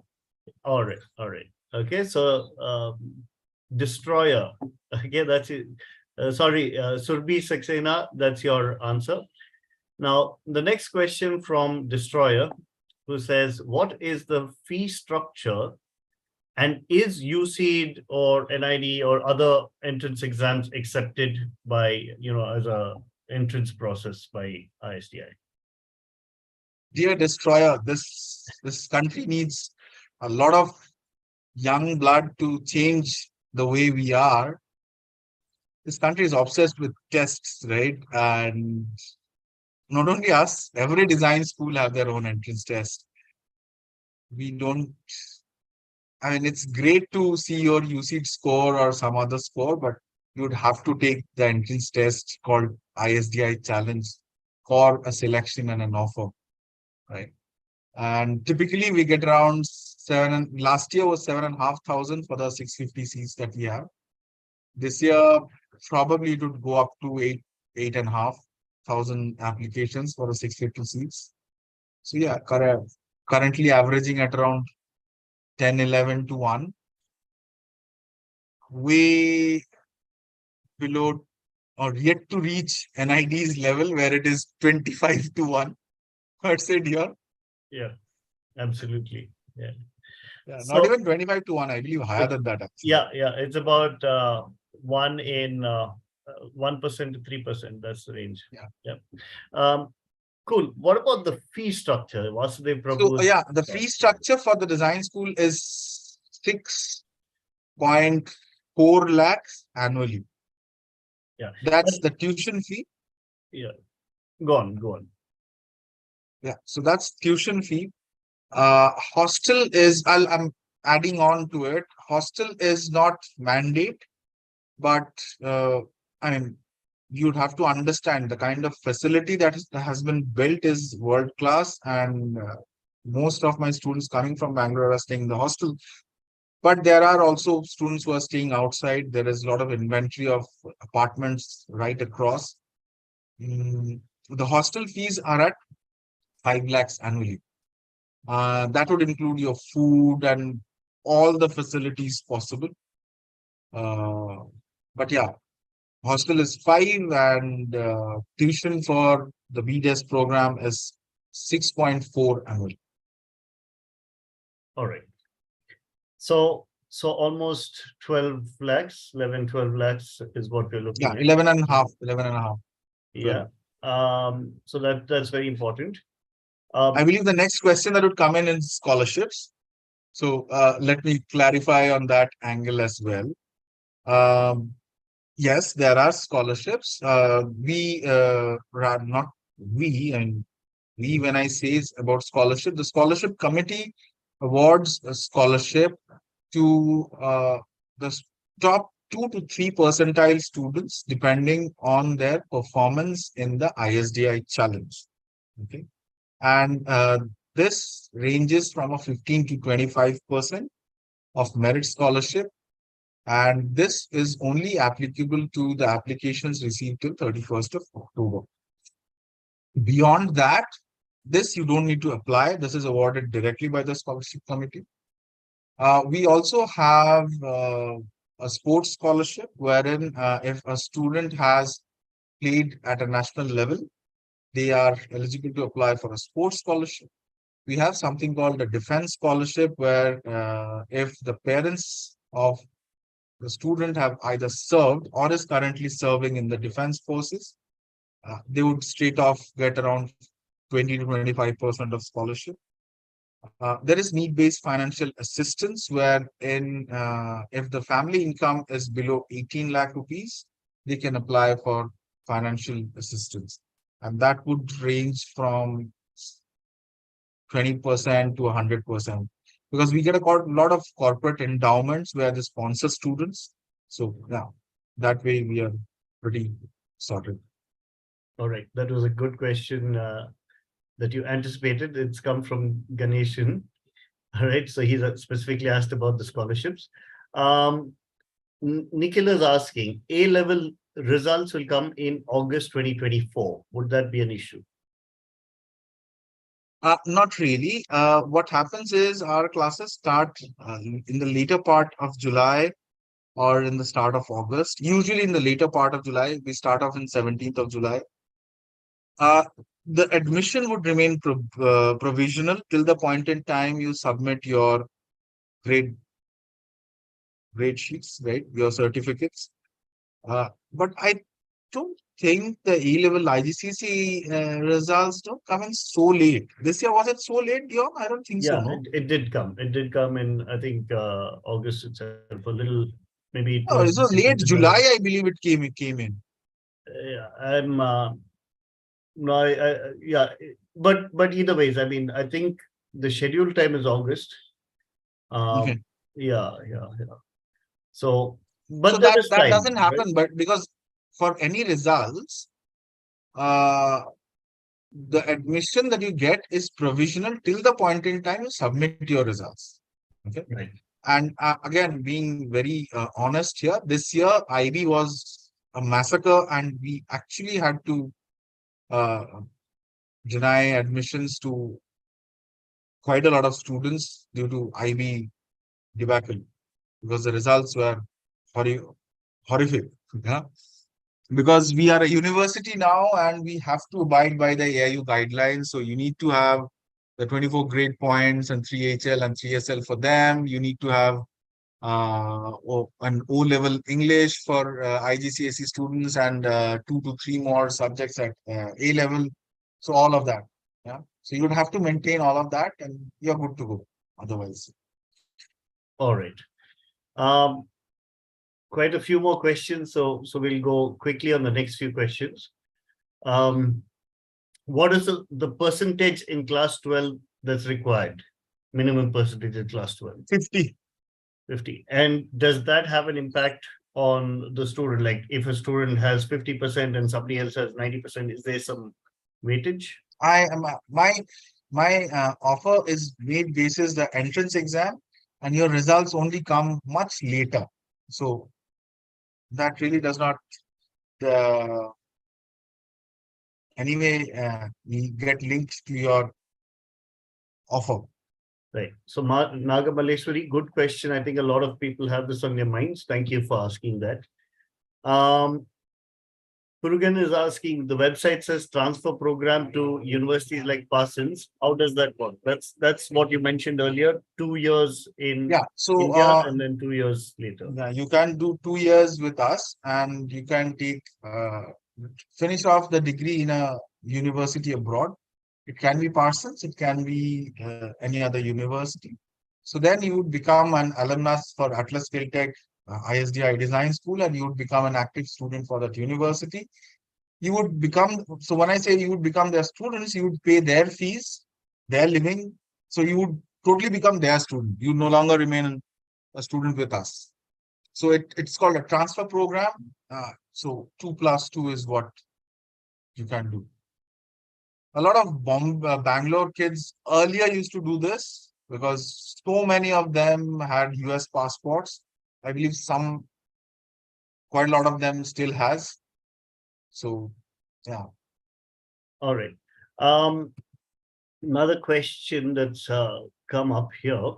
All right. Okay, so Destroyer. Okay, that's it. Sorry, Surbhi Saxena, that's your answer. Now, the next question from Destroyer, who says, what is the fee structure and is UCED or NID or other entrance exams accepted by, as a entrance process by ISDI? Dear Destroyer, this country needs a lot of young blood to change the way we are. This country is obsessed with tests, right? And not only us, every design school have their own entrance test. We don't, I mean, it's great to see your UCED score or some other score, but you would have to take the entrance test called ISDI challenge for a selection and an offer, right? And typically we get around last year was 7,500 for the 650 seats that we have. This year, probably it would go up to 8,500 applications for the 650 seats. So yeah, currently averaging at around 10, 11 to 1. Way below or yet to reach NID's level where it is 25 to 1. I'd say dear. Yeah, absolutely. Yeah. Not even 25 to 1, I believe higher than that. Actually. Yeah. It's about 1 in 1% to 3%. That's the range. Yeah. Cool. What about the fee structure? Vasudev Prabhu. So yeah, the fee structure for the design school is 6.4 lakhs annually. Yeah. That's the tuition fee. Yeah. Go on. Yeah. So that's tuition fee. Hostel is, I'm adding on to it. Hostel is not mandate, but I mean, you'd have to understand the kind of facility that has been built is world class, and most of my students coming from Bangalore are staying in the hostel. But there are also students who are staying outside. There is a lot of inventory of apartments right across. The hostel fees are at 5 lakhs annually. That would include your food and all the facilities possible. But yeah, hostel is 5 and tuition for the BDES program is 6.4 annual. All right. So almost 12 lakhs, 11, 12 lakhs is what we're looking Yeah, at. 11 and a half, 11 and a half. Yeah. So that's very important. I believe the next question that would come in is scholarships. So let me clarify on that angle as well. Yes, there are scholarships. Not we, and we, when I say about scholarship, the scholarship committee awards a scholarship to the top 2 to 3 percentile students, depending on their performance in the ISDI challenge. Okay. And this ranges from a 15 to 25% of merit scholarship. And this is only applicable to the applications received till 31st of October. Beyond that, this you don't need to apply. This is awarded directly by the scholarship committee. We also have a sports scholarship wherein if a student has played at a national level, they are eligible to apply for a sports scholarship. We have something called a defense scholarship where if the parents of the student have either served or is currently serving in the defense forces, they would straight off get around 20 to 25% of scholarship. There is need-based financial assistance where if the family income is below 18 lakh rupees, they can apply for financial assistance. And that would range from 20% to 100%. Because we get a lot of corporate endowments where they sponsor students. So yeah, that way we are pretty sorted. All right. That was a good question that you anticipated. It's come from Ganeshan. All right. So he's specifically asked about the scholarships. Nikhil is asking, A-level results will come in August 2024. Would that be an issue? Not really. What happens is our classes start in the later part of July or in the start of August. Usually in the later part of July, we start off in 17th of July. The admission would remain provisional till the point in time you submit your grade sheets, right? Your certificates. But I don't think the A-level IGCSE results don't come in so late. This year, was it so late, Dion? I don't think so, Yeah, no? it did come. It did come in, I think, August itself. A little, maybe it Oh, was. so late July, I believe it came in. Yeah, I'm. No, yeah, but either ways, I mean, I think the scheduled time is August. Okay. Yeah. So, So but there is that time, doesn't right? happen, but because for any results, uh, the admission that you get is provisional till the point in time you submit your results. Okay. Right. And again, being very honest here, this year IB was a massacre, and we actually had to uh, deny admissions to quite a lot of students due to IB debacle because the results were horrific. Yeah? Because we are a university now and we have to abide by the AIU guidelines. So you need to have the 24 grade points and 3HL and 3SL for them. You need to have an O-level English for IGCSE students and 2 to 3 more subjects at A-level. So all of that. Yeah. So you would have to maintain all of that and you're good to go otherwise. All right. Quite a few more questions, so we'll go quickly on the next few questions. What is the percentage in class 12 that's required? Minimum percentage in class 12? 50. 50. And does that have an impact on the student? Like if a student has 50% and somebody else has 90%, is there some weightage? I am my offer is made basis the entrance exam, and your results only come much later. So that really does not anyway get linked to your offer. Right. So Nagamaleshwari, good question. I think a lot of people have this on their minds. Thank you for asking that. Purugan is asking, the website says transfer program to universities like Parsons. How does that work? That's what you mentioned earlier. 2 years in India and then 2 years later. Yeah, you can do 2 years with us, and you can take finish off the degree in a university abroad. It can be Parsons, it can be any other university. So then you would become an alumnus for Atlas Tech ISDI Design School, and you would become an active student for that university. You would become, so when I say you would become their students, you would pay their fees, their living. So you would totally become their student. You no longer remain a student with us. So it's called a transfer program. So 2 + 2 is what you can do. A lot of Bangalore kids earlier used to do this because so many of them had US passports. I believe quite a lot of them still has. So, yeah. All right. Another question that's come up here.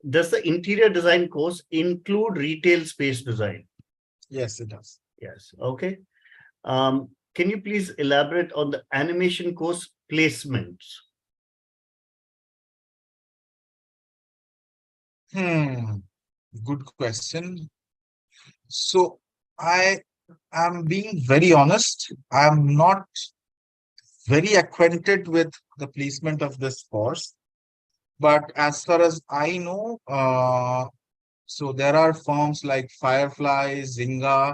Does the interior design course include retail space design? Yes, it does. Yes. Okay. Can you please elaborate on the animation course placements? Good question. So I am being very honest. I am not very acquainted with the placement of this course. But as far as I know, so there are firms like Firefly, Zynga.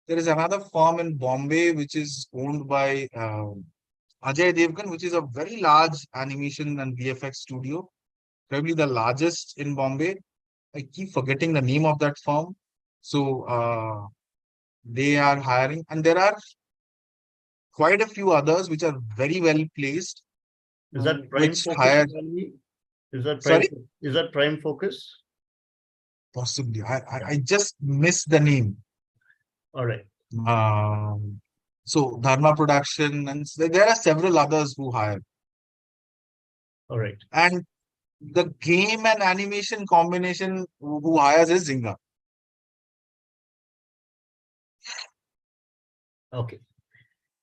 There is another firm in Bombay which is owned by Ajay Devgan, which is a very large animation and VFX studio, probably the largest in Bombay. I keep forgetting the name of that firm. So they are hiring, and there are quite a few others which are very well placed. Is that Prime which Focus? hire, Is that sorry? Is that Prime Focus? Possibly. I just missed the name. All right. So Dharma Production, and there are several others who hire. All right. And the game and animation combination who hires is Zynga. Okay.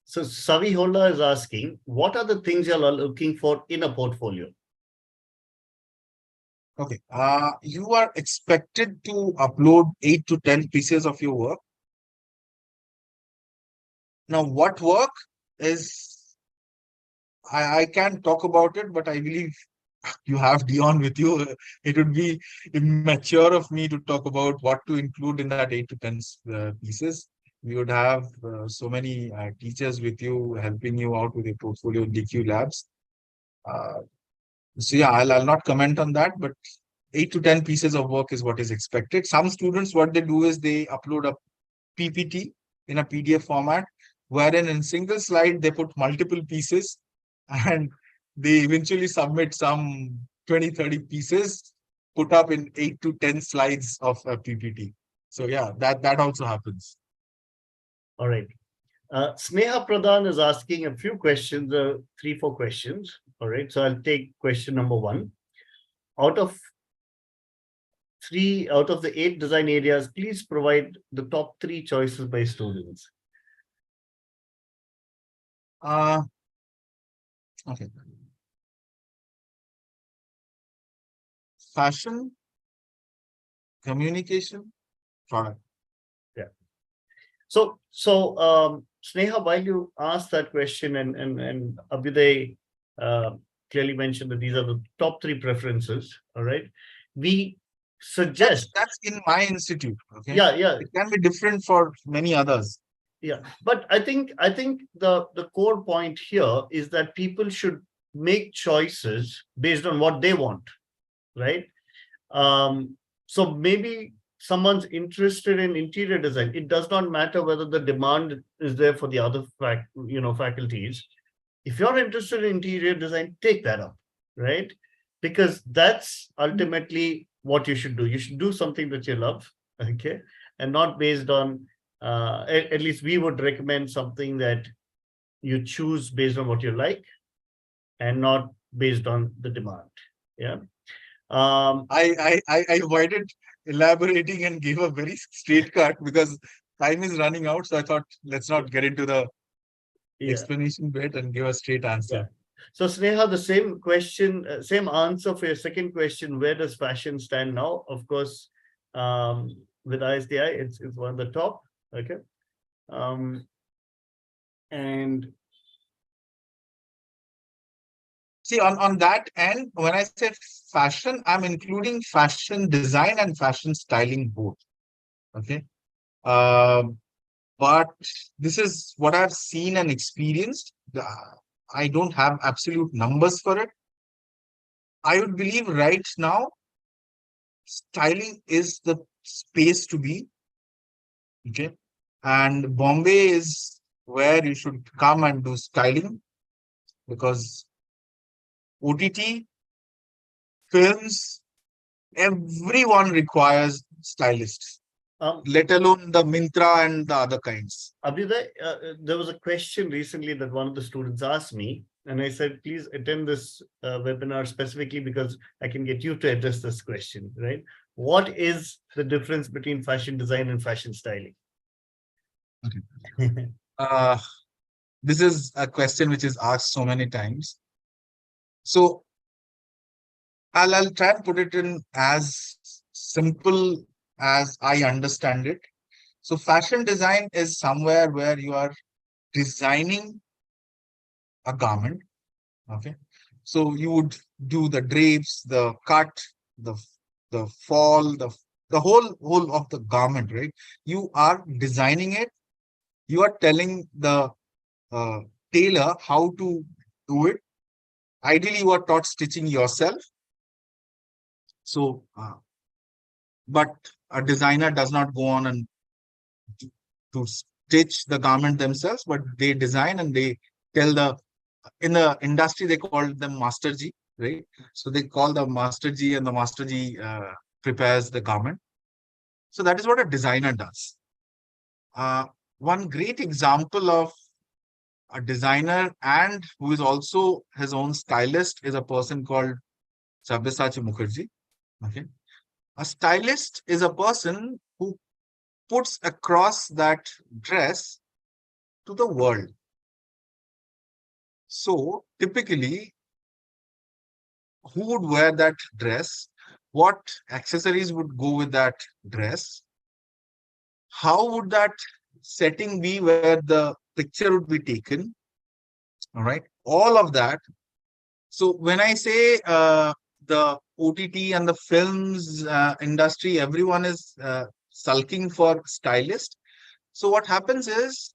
So Savi Holla is asking, what are the things you are looking for in a portfolio? Okay. You are expected to upload 8 to 10 pieces of your work. Now, what work is, I can't talk about it, but I believe you have Dion with you. It would be immature of me to talk about what to include in that 8 to 10 pieces. We would have so many teachers with you helping you out with your portfolio in DQ Labs. So yeah, I'll not comment on that, but 8 to 10 pieces of work is what is expected. Some students, what they do is they upload a PPT in a PDF format, wherein in single slide, they put multiple pieces and they eventually submit some 20, 30 pieces put up in 8 to 10 slides of a PPT. So yeah, that also happens. All right. Sneha Pradhan is asking a few questions, 3-4 questions. All right. So I'll take question number 1. Out of the 8 design areas, please provide the top 3 choices by students. Okay. Fashion, communication, product. Yeah. So Sneha, while you asked that question, and Abhyuday clearly mentioned that these are the top 3 preferences. All right. We suggest that's in my institute. Okay. Yeah. It can be different for many others. Yeah, but I think the core point here is that people should make choices based on what they want, right? So maybe someone's interested in interior design. It does not matter whether the demand is there for the other faculties. If you're interested in interior design, take that up, right? Because that's ultimately what you should do. You should do something that you love, okay, and not based on. At least we would recommend something that you choose based on what you like and not based on the demand. Yeah. I avoided elaborating and gave a very straight cut because time is running out. So I thought, let's not get into the explanation bit and give a straight answer. So Sneha, the same question, same answer for your second question. Where does fashion stand now? Of course, with ISDI, it's one of the top. Okay. And see, on that end, when I say fashion, I'm including fashion design and fashion styling both. Okay. But this is what I've seen and experienced. I don't have absolute numbers for it. I would believe right now, styling is the space to be. Okay. And Bombay is where you should come and do styling because OTT, films, everyone requires stylists, let alone the Mintra and the other kinds. Abhyuday, there was a question recently that one of the students asked me, and I said, please attend this webinar specifically because I can get you to address this question, right? What is the difference between fashion design and fashion styling? Okay. This is a question which is asked so many times. So I'll try and put it in as simple as I understand it. So fashion design is somewhere where you are designing a garment. Okay. So you would do the drapes, the cut, the fall, the whole of the garment, right? You are designing it. You are telling the tailor how to do it. Ideally, you are taught stitching yourself. So, but a designer does not go on and to stitch the garment themselves, but they design and they tell in the industry, they call them Master G, right? So they call the Master G and the Master G prepares the garment. So that is what a designer does. One great example of a designer and who is also his own stylist is a person called Sabyasachi Mukherjee. Okay. A stylist is a person who puts across that dress to the world. So typically, who would wear that dress? What accessories would go with that dress? How would that setting be where the picture would be taken? All right, all of that. So when I say the OTT and the films industry, everyone is sulking for stylist. So what happens is,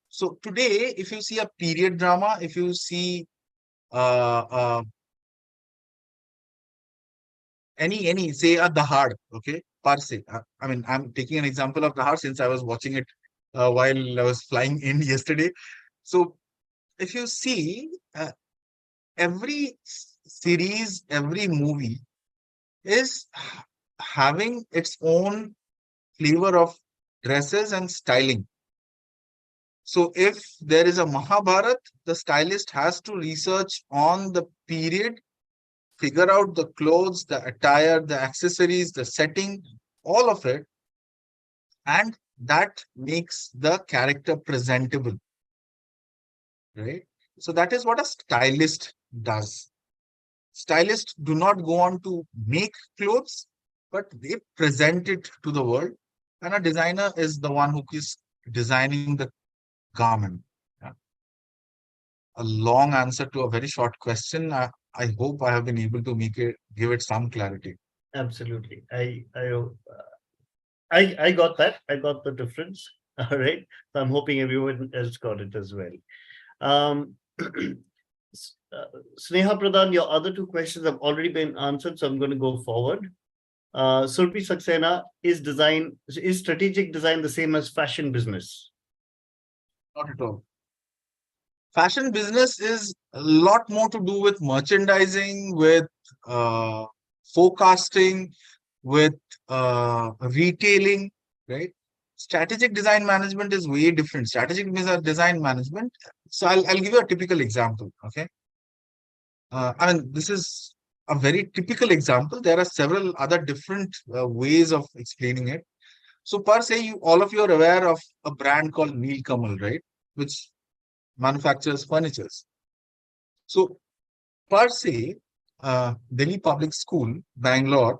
so today, if you see a period drama, if you see any say a Dahad, okay, per se. I mean, I'm taking an example of Dahad since I was watching it while I was flying in yesterday. So if you see every series, every movie is having its own flavor of dresses and styling. So if there is a Mahabharat, the stylist has to research on the period, figure out the clothes, the attire, the accessories, the setting, all of it. And that makes the character presentable, right? So that is what a stylist does. Stylists do not go on to make clothes, but they present it to the world. And a designer is the one who is designing the garment. Yeah. A long answer to a very short question. I hope I have been able to give it some clarity. Absolutely. I got that. I got the difference. All right. So I'm hoping everyone else got it as well. Sneha Pradhan, your other two questions have already been answered, so I'm going to go forward. Surpi Saxena, is strategic design the same as fashion business? Not at all. Fashion business is a lot more to do with merchandising, with forecasting, with retailing, right? Strategic design management is way different. Strategic design management. So I'll give you a typical example. Okay. I mean, this is a very typical example. There are several other different ways of explaining it. So per se, all of you are aware of a brand called Nilkamal, right? Which manufactures furnitures. So per se, Delhi Public School, Bangalore,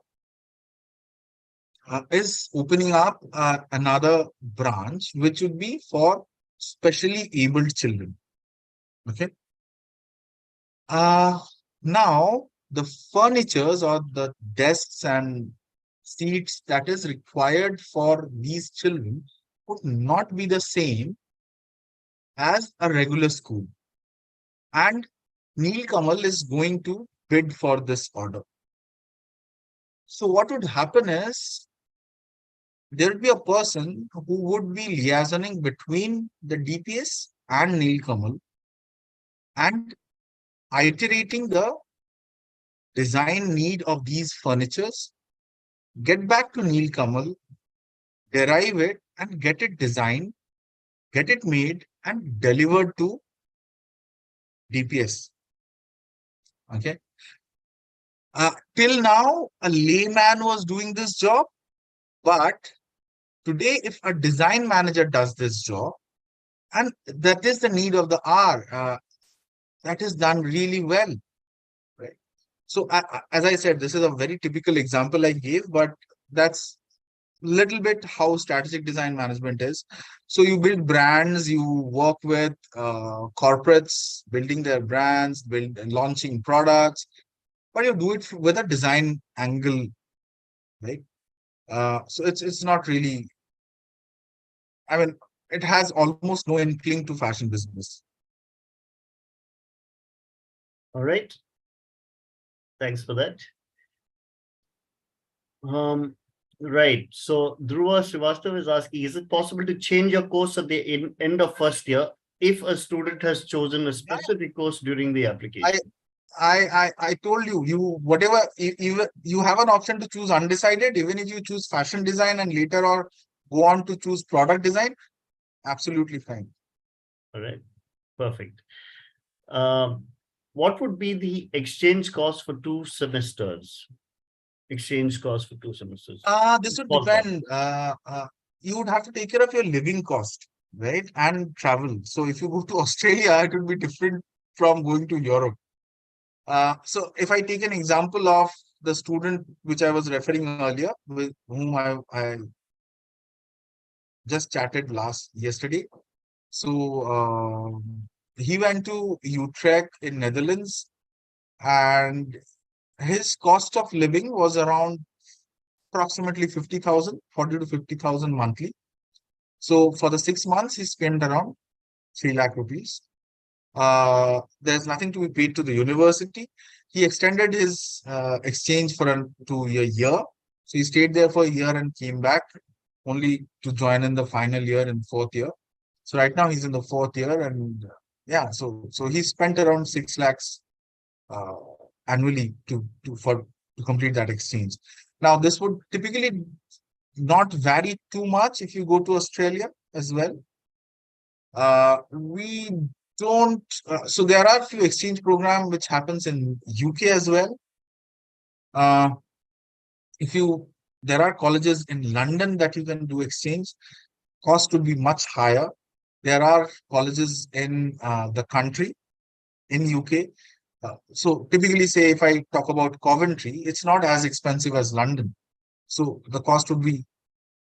is opening up another branch, which would be for specially abled children. Okay. Now the furnitures or the desks and seats that is required for these children would not be the same as a regular school. And Nilkamal is going to bid for this order. So what would happen is there would be a person who would be liaisoning between the DPS and Nilkamal and iterating the design need of these furnitures, get back to Nilkamal, derive it and get it designed, get it made and delivered to DPS. Okay. Till now, a layman was doing this job, but today, if a design manager does this job, and that is the need of the hour, that is done really well. Right. So, as I said, this is a very typical example I gave, but that's little bit how strategic design management is. So you build brands, you work with corporates, building their brands, launching products, but you do it with a design angle, right? So it's not really, I mean, it has almost no inkling to fashion business. All right. Thanks for that. Right. So Dhruva Srivastava is asking, is it possible to change your course at the end of first year if a student has chosen a specific course during the application? I told you, whatever, you have an option to choose undecided, even if you choose fashion design and later or go on to choose product design, absolutely fine. All right. Perfect. What would be the exchange cost for 2 semesters? Exchange cost for 2 semesters? This would depend. You would have to take care of your living cost, right? And travel. So if you go to Australia, it would be different from going to Europe. So if I take an example of the student which I was referring earlier, with whom I just chatted yesterday. So he went to Utrecht in Netherlands, and his cost of living was around approximately 50,000, 40 to 50,000 monthly. So for the 6 months, he spent around 3 lakh rupees. There's nothing to be paid to the university. He extended his exchange to a year. So he stayed there for a year and came back only to join in the final year in 4th year. So right now he's in the 4th year, and yeah, so he spent around 6 lakhs annually to complete that exchange. Now this would typically not vary too much if you go to Australia as well. We don't. So there are a few exchange programs which happens in UK as well. There are colleges in London that you can do exchange. Cost would be much higher. There are colleges in the country, in UK. So typically, say if I talk about Coventry, it's not as expensive as London. So the cost would be,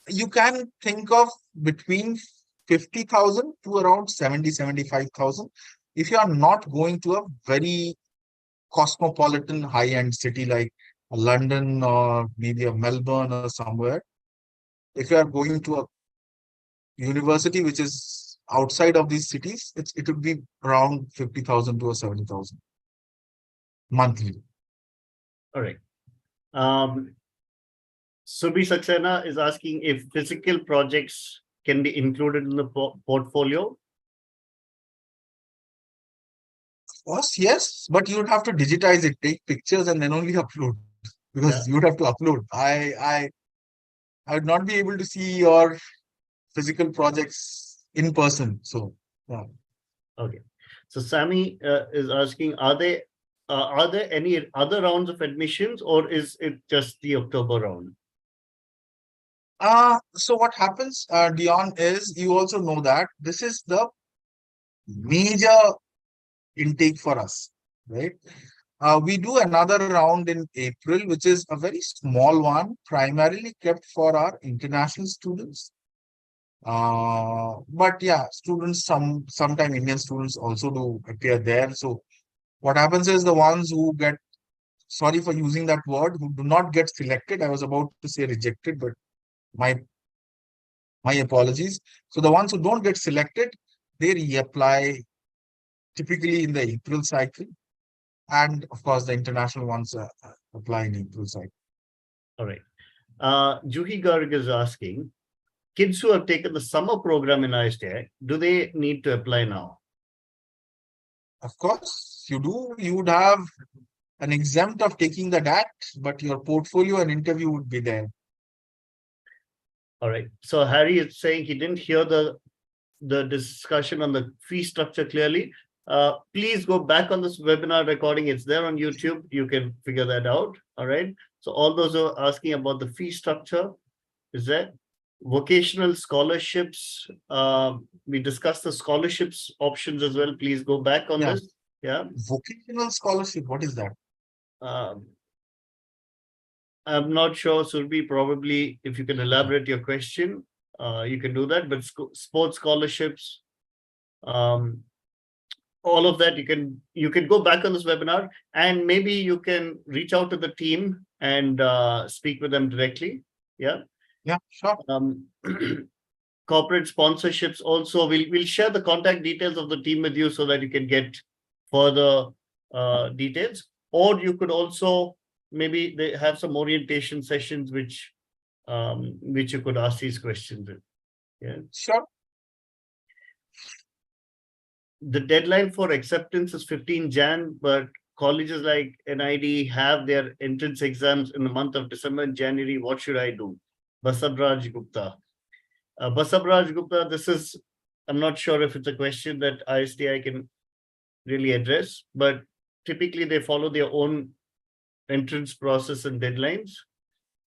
you can think of between 50,000 to around 75,000 if you are not going to a very cosmopolitan high-end city like London or maybe a Melbourne or somewhere. If you are going to a university which is outside of these cities, it would be around 50,000 to 70,000 monthly. All right. Subi Saxena is asking if physical projects can be included in the portfolio. Of course, yes, but you would have to digitize it, take pictures, and then only upload, because you would have to upload. I would not be able to see your physical projects in person. So, yeah. Okay. So Sammy is asking, are there are there any other rounds of admissions, or is it just the October round? So what happens, Dion, is you also know that this is the major intake for us, right? We do another round in April, which is a very small one, primarily kept for our international students. But yeah, students, sometime Indian students also do appear there. So what happens is the ones who get, sorry for using that word, who do not get selected. I was about to say rejected, but my apologies. So the ones who don't get selected, they reapply typically in the April cycle. And of course, the international ones apply in April cycle. All right. Juhi Garg is asking, kids who have taken the summer program in ISDI, do they need to apply now? Of course, you do. You would have an exempt of taking the DAT, but your portfolio and interview would be there. All right. So Harry is saying he didn't hear the discussion on the fee structure clearly. Please go back on this webinar recording. It's there on YouTube. You can figure that out. All right. So all those who are asking about the fee structure is there. Vocational scholarships. We discussed the scholarships options as well. Please go back on this. Yeah. Vocational scholarship. What is that? I'm not sure, Surbi, probably if you can elaborate your question, you can do that, but sports scholarships, all of that, you can go back on this webinar, and maybe you can reach out to the team and speak with them directly. Yeah. Yeah, sure. Corporate sponsorships also, we'll share the contact details of the team with you so that you can get further details, or you could also maybe they have some orientation sessions which you could ask these questions in. Yeah, sure. The deadline for acceptance is 15 Jan, but colleges like NID have their entrance exams in the month of December and January. What should I do? Basabraj Gupta. Basabraj Gupta, this is, I'm not sure if it's a question that ISDI can really address, but typically they follow their own entrance process and deadlines,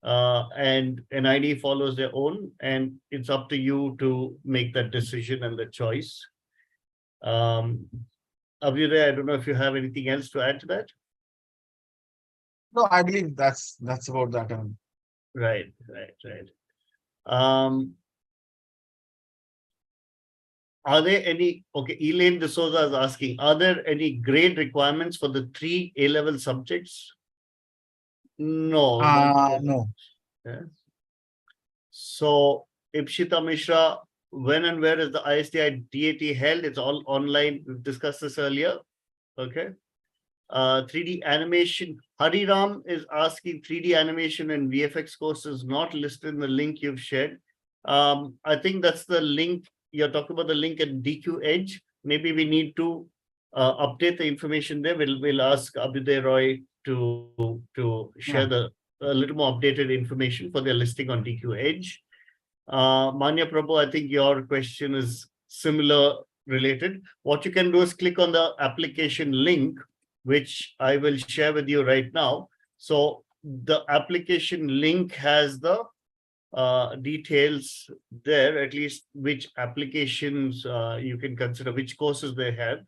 and NID follows their own, and it's up to you to make that decision and the choice. Abhyuday, I don't know if you have anything else to add to that. No, I believe that's about that. Right. Are there any, okay, Elaine D'Souza is asking, are there any grade requirements for the 3 A-level subjects? No. No. Yeah. So, Ipshita Mishra, when and where is the ISDI DAT held? It's all online. We've discussed this earlier. Okay. 3D animation. Hariram is asking 3D animation and VFX course is not listed in the link you've shared. I think that's the link. You're talking about the link at DQ Edge. Maybe we need to update the information there. We'll ask Abhyuday Roy to share a little more updated information for their listing on DQ Edge. Manya Prabhu, I think your question is similar related. What you can do is click on the application link, which I will share with you right now. So the application link has the details there, at least which applications you can consider, which courses they have,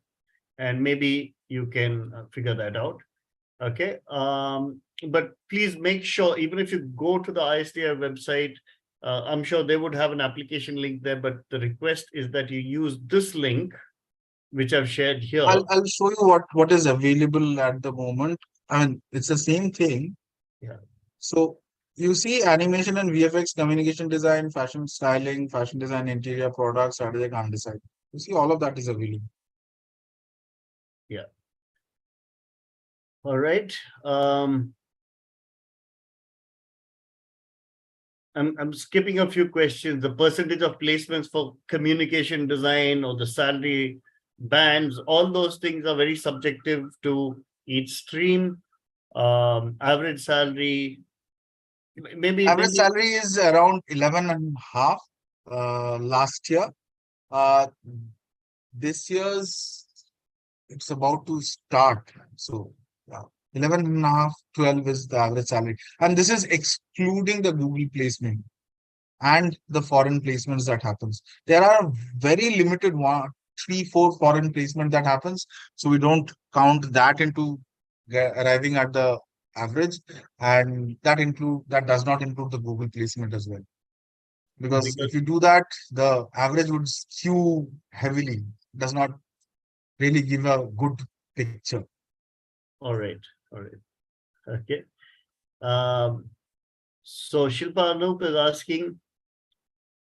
and maybe you can figure that out. Okay. But please make sure, even if you go to the ISDI website, I'm sure they would have an application link there, but the request is that you use this link, which I've shared here. I'll show you what is available at the moment. I mean, it's the same thing. Yeah. So you see animation and VFX, communication design, fashion styling, fashion design, interior products, strategic undecided. You see all of that is available. Yeah. All right. I'm skipping a few questions. The percentage of placements for communication design or the salary bands, all those things are very subjective to each stream. Average salary, maybe average salary is around 11.5 last year. This year's it's about to start. So 11 and a half, 12 is the average salary. And this is excluding the Google placement and the foreign placements that happens. There are very limited 3, 4 foreign placement that happens. So we don't count that into arriving at the average. And that does not include the Google placement as well. Because if you do that, the average would skew heavily. It does not really give a good picture. All right. Okay. So Shilpa Anup is asking,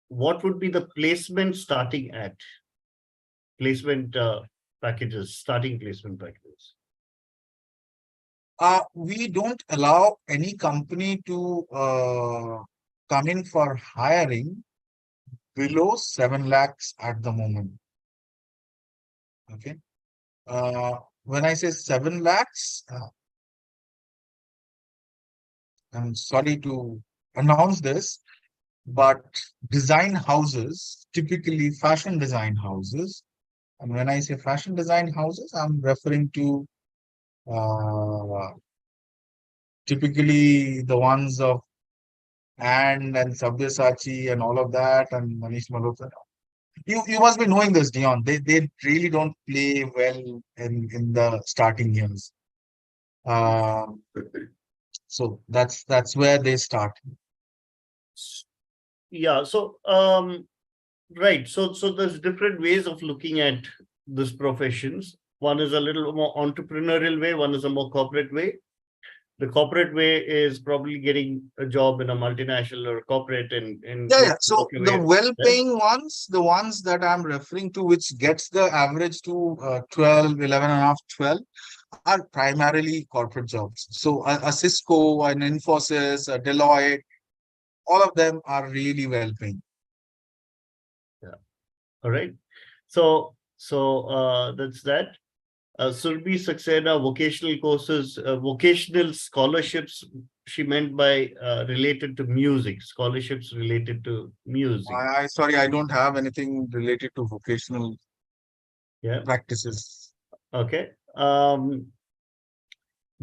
what would be the placement starting at? Placement packages, starting placement packages. We don't allow any company to come in for hiring below 7 lakhs at the moment. Okay. When I say 7 lakhs, I'm sorry to announce this, but design houses, typically fashion design houses, and when I say fashion design houses, I'm referring to typically the ones of and Sabyasachi and all of that, and Manish Malhotra. You must be knowing this, Dion. They really don't play well in the starting years. So that's where they start. Yeah. So right. So there's different ways of looking at these professions. One is a little more entrepreneurial way. One is a more corporate way. The corporate way is probably getting a job in a multinational or a corporate and Yeah. So the well-paying ones, the ones that I'm referring to, which gets the average to 12, 11 and a half, 12, are primarily corporate jobs. So a Cisco, an Infosys, a Deloitte, all of them are really well-paying. Yeah. All right. So that's that. Surbi Saxena, vocational courses, vocational scholarships, she meant by related to music, scholarships related to music. Sorry, I don't have anything related to vocational practices. Okay. Do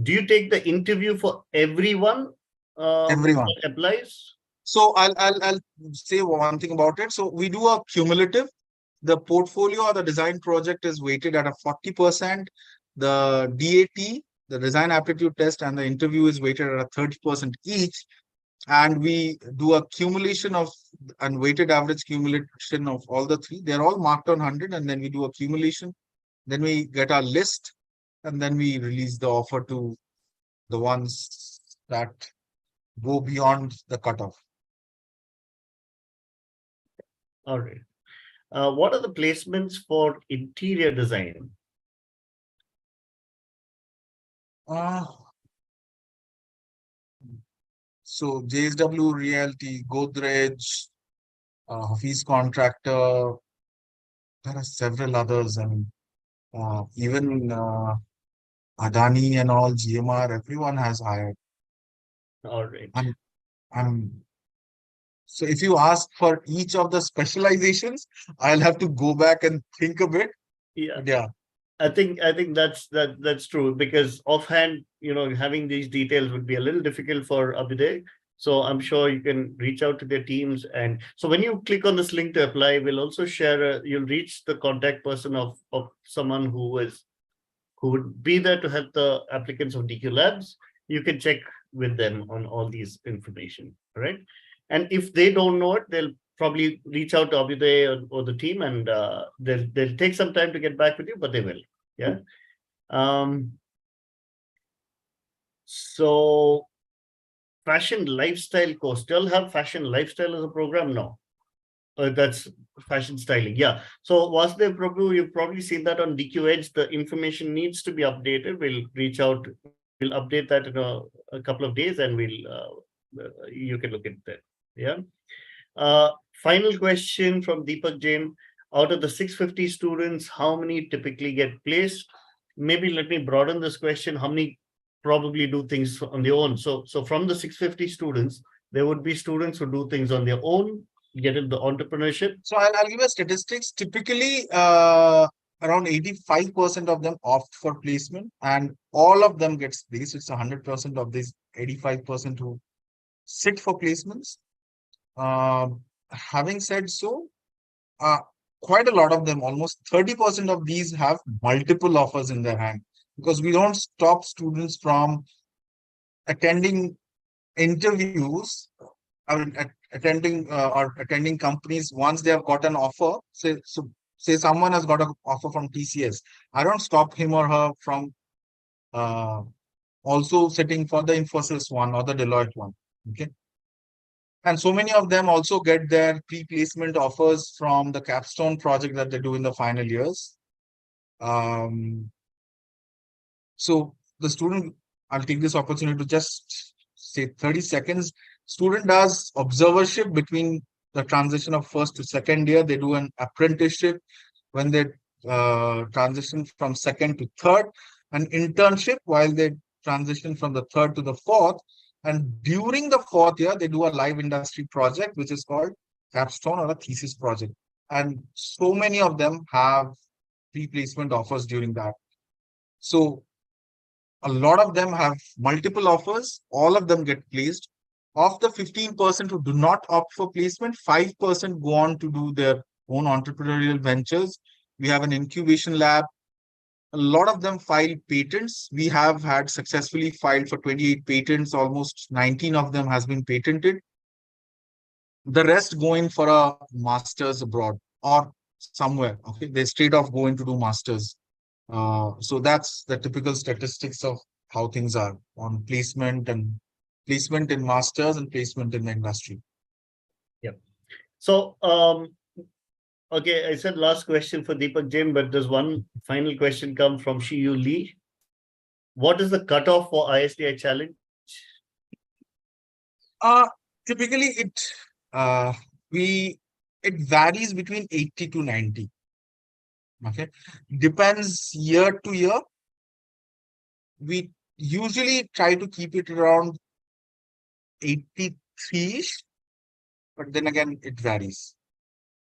you take the interview for everyone? Everyone that applies? So I'll say one thing about it. So we do a cumulative. The portfolio or the design project is weighted at a 40%. The DAT, the design aptitude test, and the interview is weighted at a 30% each. And we do a accumulation of and weighted average accumulation of all the three. They're all marked on 100, and then we do accumulation. Then we get our list, and then we release the offer to the ones that go beyond the cutoff. All right. What are the placements for interior design? So JSW Realty, Godrej, Hafiz Contractor. There are several others. I mean, even Adani and all, GMR, everyone has hired. All right. So if you ask for each of the specializations, I'll have to go back and think a bit. Yeah. I think that's true, because offhand, having these details would be a little difficult for Abhyuday. So I'm sure you can reach out to their teams. And so when you click on this link to apply, we'll also share, you'll reach the contact person of someone who would be there to help the applicants of DQ Labs. You can check with them on all these information, right? And if they don't know it, they'll probably reach out to Abhyuday or the team, and they'll take some time to get back with you, but they will. Yeah. So fashion lifestyle course. Do you all have fashion lifestyle as a program? No. That's fashion styling. Yeah. So Vasudev Prabhu, you've probably seen that on DQ Edge. The information needs to be updated. We'll reach out. We'll update that in a couple of days, and you can look at that. Yeah. Final question from Deepak Jain. Out of the 650 students, how many typically get placed? Maybe let me broaden this question. How many probably do things on their own? So from the 650 students, there would be students who do things on their own, get into entrepreneurship. So I'll give you statistics. Typically, around 85% of them opt for placement, and all of them gets placed. It's 100% of these 85% who sit for placements. Having said so, quite a lot of them, almost 30% of these have multiple offers in their hand, because we don't stop students from attending interviews, attending companies once they have got an offer. Say someone has got an offer from TCS. I don't stop him or her from also sitting for the Infosys one or the Deloitte one. Okay. And so many of them also get their pre-placement offers from the capstone project that they do in the final years. So the student, I'll take this opportunity to just say 30 seconds. Student does observership between the transition of first to second year. They do an apprenticeship when they transition from second to third, an internship while they transition from the third to the fourth. And during the fourth year, they do a live industry project, which is called capstone or a thesis project. And so many of them have pre-placement offers during that. So a lot of them have multiple offers. All of them get placed. Of the 15% who do not opt for placement, 5% go on to do their own entrepreneurial ventures. We have an incubation lab. A lot of them file patents. We have had successfully filed for 28 patents. Almost 19 of them has been patented. The rest go in for a master's abroad or somewhere. Okay, they straight off go in to do masters. So that's the typical statistics of how things are on placement and placement in masters and placement in the industry. Yep. So, okay, I said last question for Deepak Jain, but there's one final question come from Shiyu Lee. What is the cutoff for ISDI challenge? Typically it varies between 80 to 90. Okay, depends year to year. We usually try to keep it around 83-ish, but then again, it varies.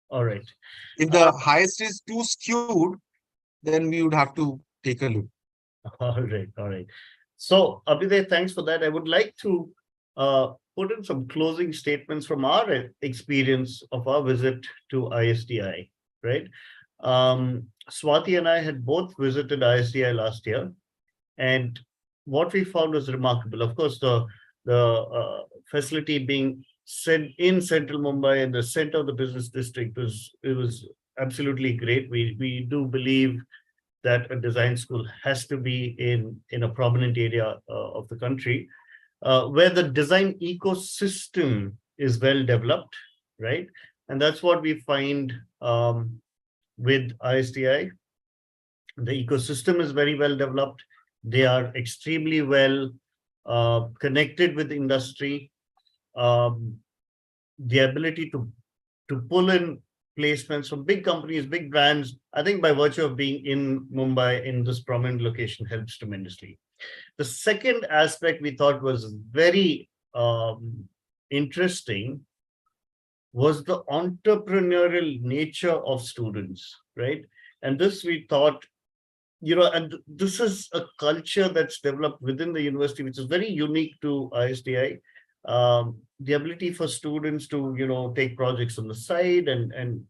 All right. If the highest is too skewed, then we would have to take a look. All right, all right. So, Abhyuday, thanks for that. I would like to put in some closing statements from our experience of our visit to ISDI, right? Swati and I had both visited ISDI last year, and what we found was remarkable. Of course, the facility being in central Mumbai and the center of the business district was absolutely great. We do believe that a design school has to be in a prominent area of the country, where the design ecosystem is well developed, right? And that's what we find with ISDI. The ecosystem is very well developed. They are extremely well connected with industry. The ability to pull in placements from big companies, big brands, I think by virtue of being in Mumbai in this prominent location helps tremendously. The second aspect we thought was very interesting was the entrepreneurial nature of students, right? And this we thought, and this is a culture that's developed within the university, which is very unique to ISDI. The ability for students to, take projects on the side and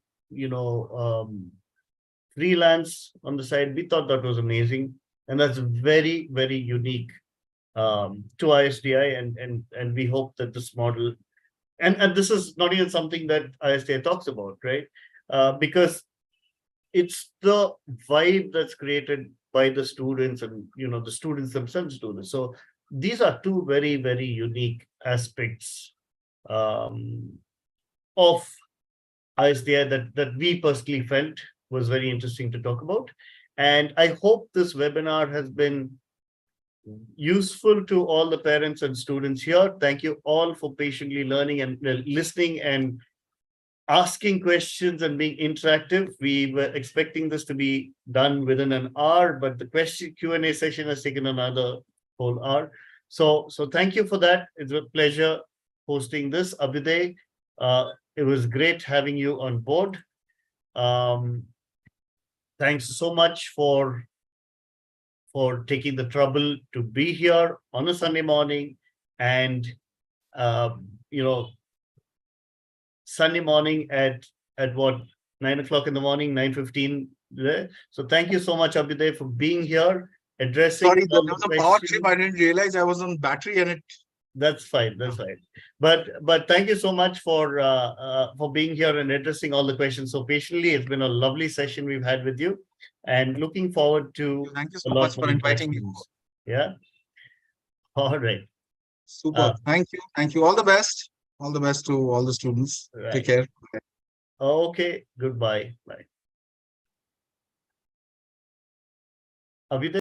freelance on the side. We thought that was amazing. And that's very, very unique to ISDI. And we hope that this model, and this is not even something that ISDI talks about, right? Because it's the vibe that's created by the students, and the students themselves do this. So these are two very, very unique aspects of ISDI that we personally felt was very interesting to talk about. And I hope this webinar has been useful to all the parents and students here. Thank you all for patiently learning and listening and asking questions and being interactive. We were expecting this to be done within an hour, but the Q&A session has taken another whole hour. So thank you for that. It's a pleasure hosting this. thanks so much for taking the trouble to be here on a Sunday morning, and Sunday morning at what, 9 o'clock in the morning, 9:15. So thank you so much, Abhyuday, for being here, addressing Sorry, there all was the a power questions. trip. I didn't realize I was on battery and it. That's fine. That's fine. But thank you so much for being here and addressing all the questions so patiently. It's been a lovely session we've had with you, and looking forward to Thank you a so lot much more for inviting me. interactions. Yeah. All right. Super. Thank you. Thank you. All the best. All the best to all the students. Right. Take care. Okay. Goodbye. Bye. Abhyuday.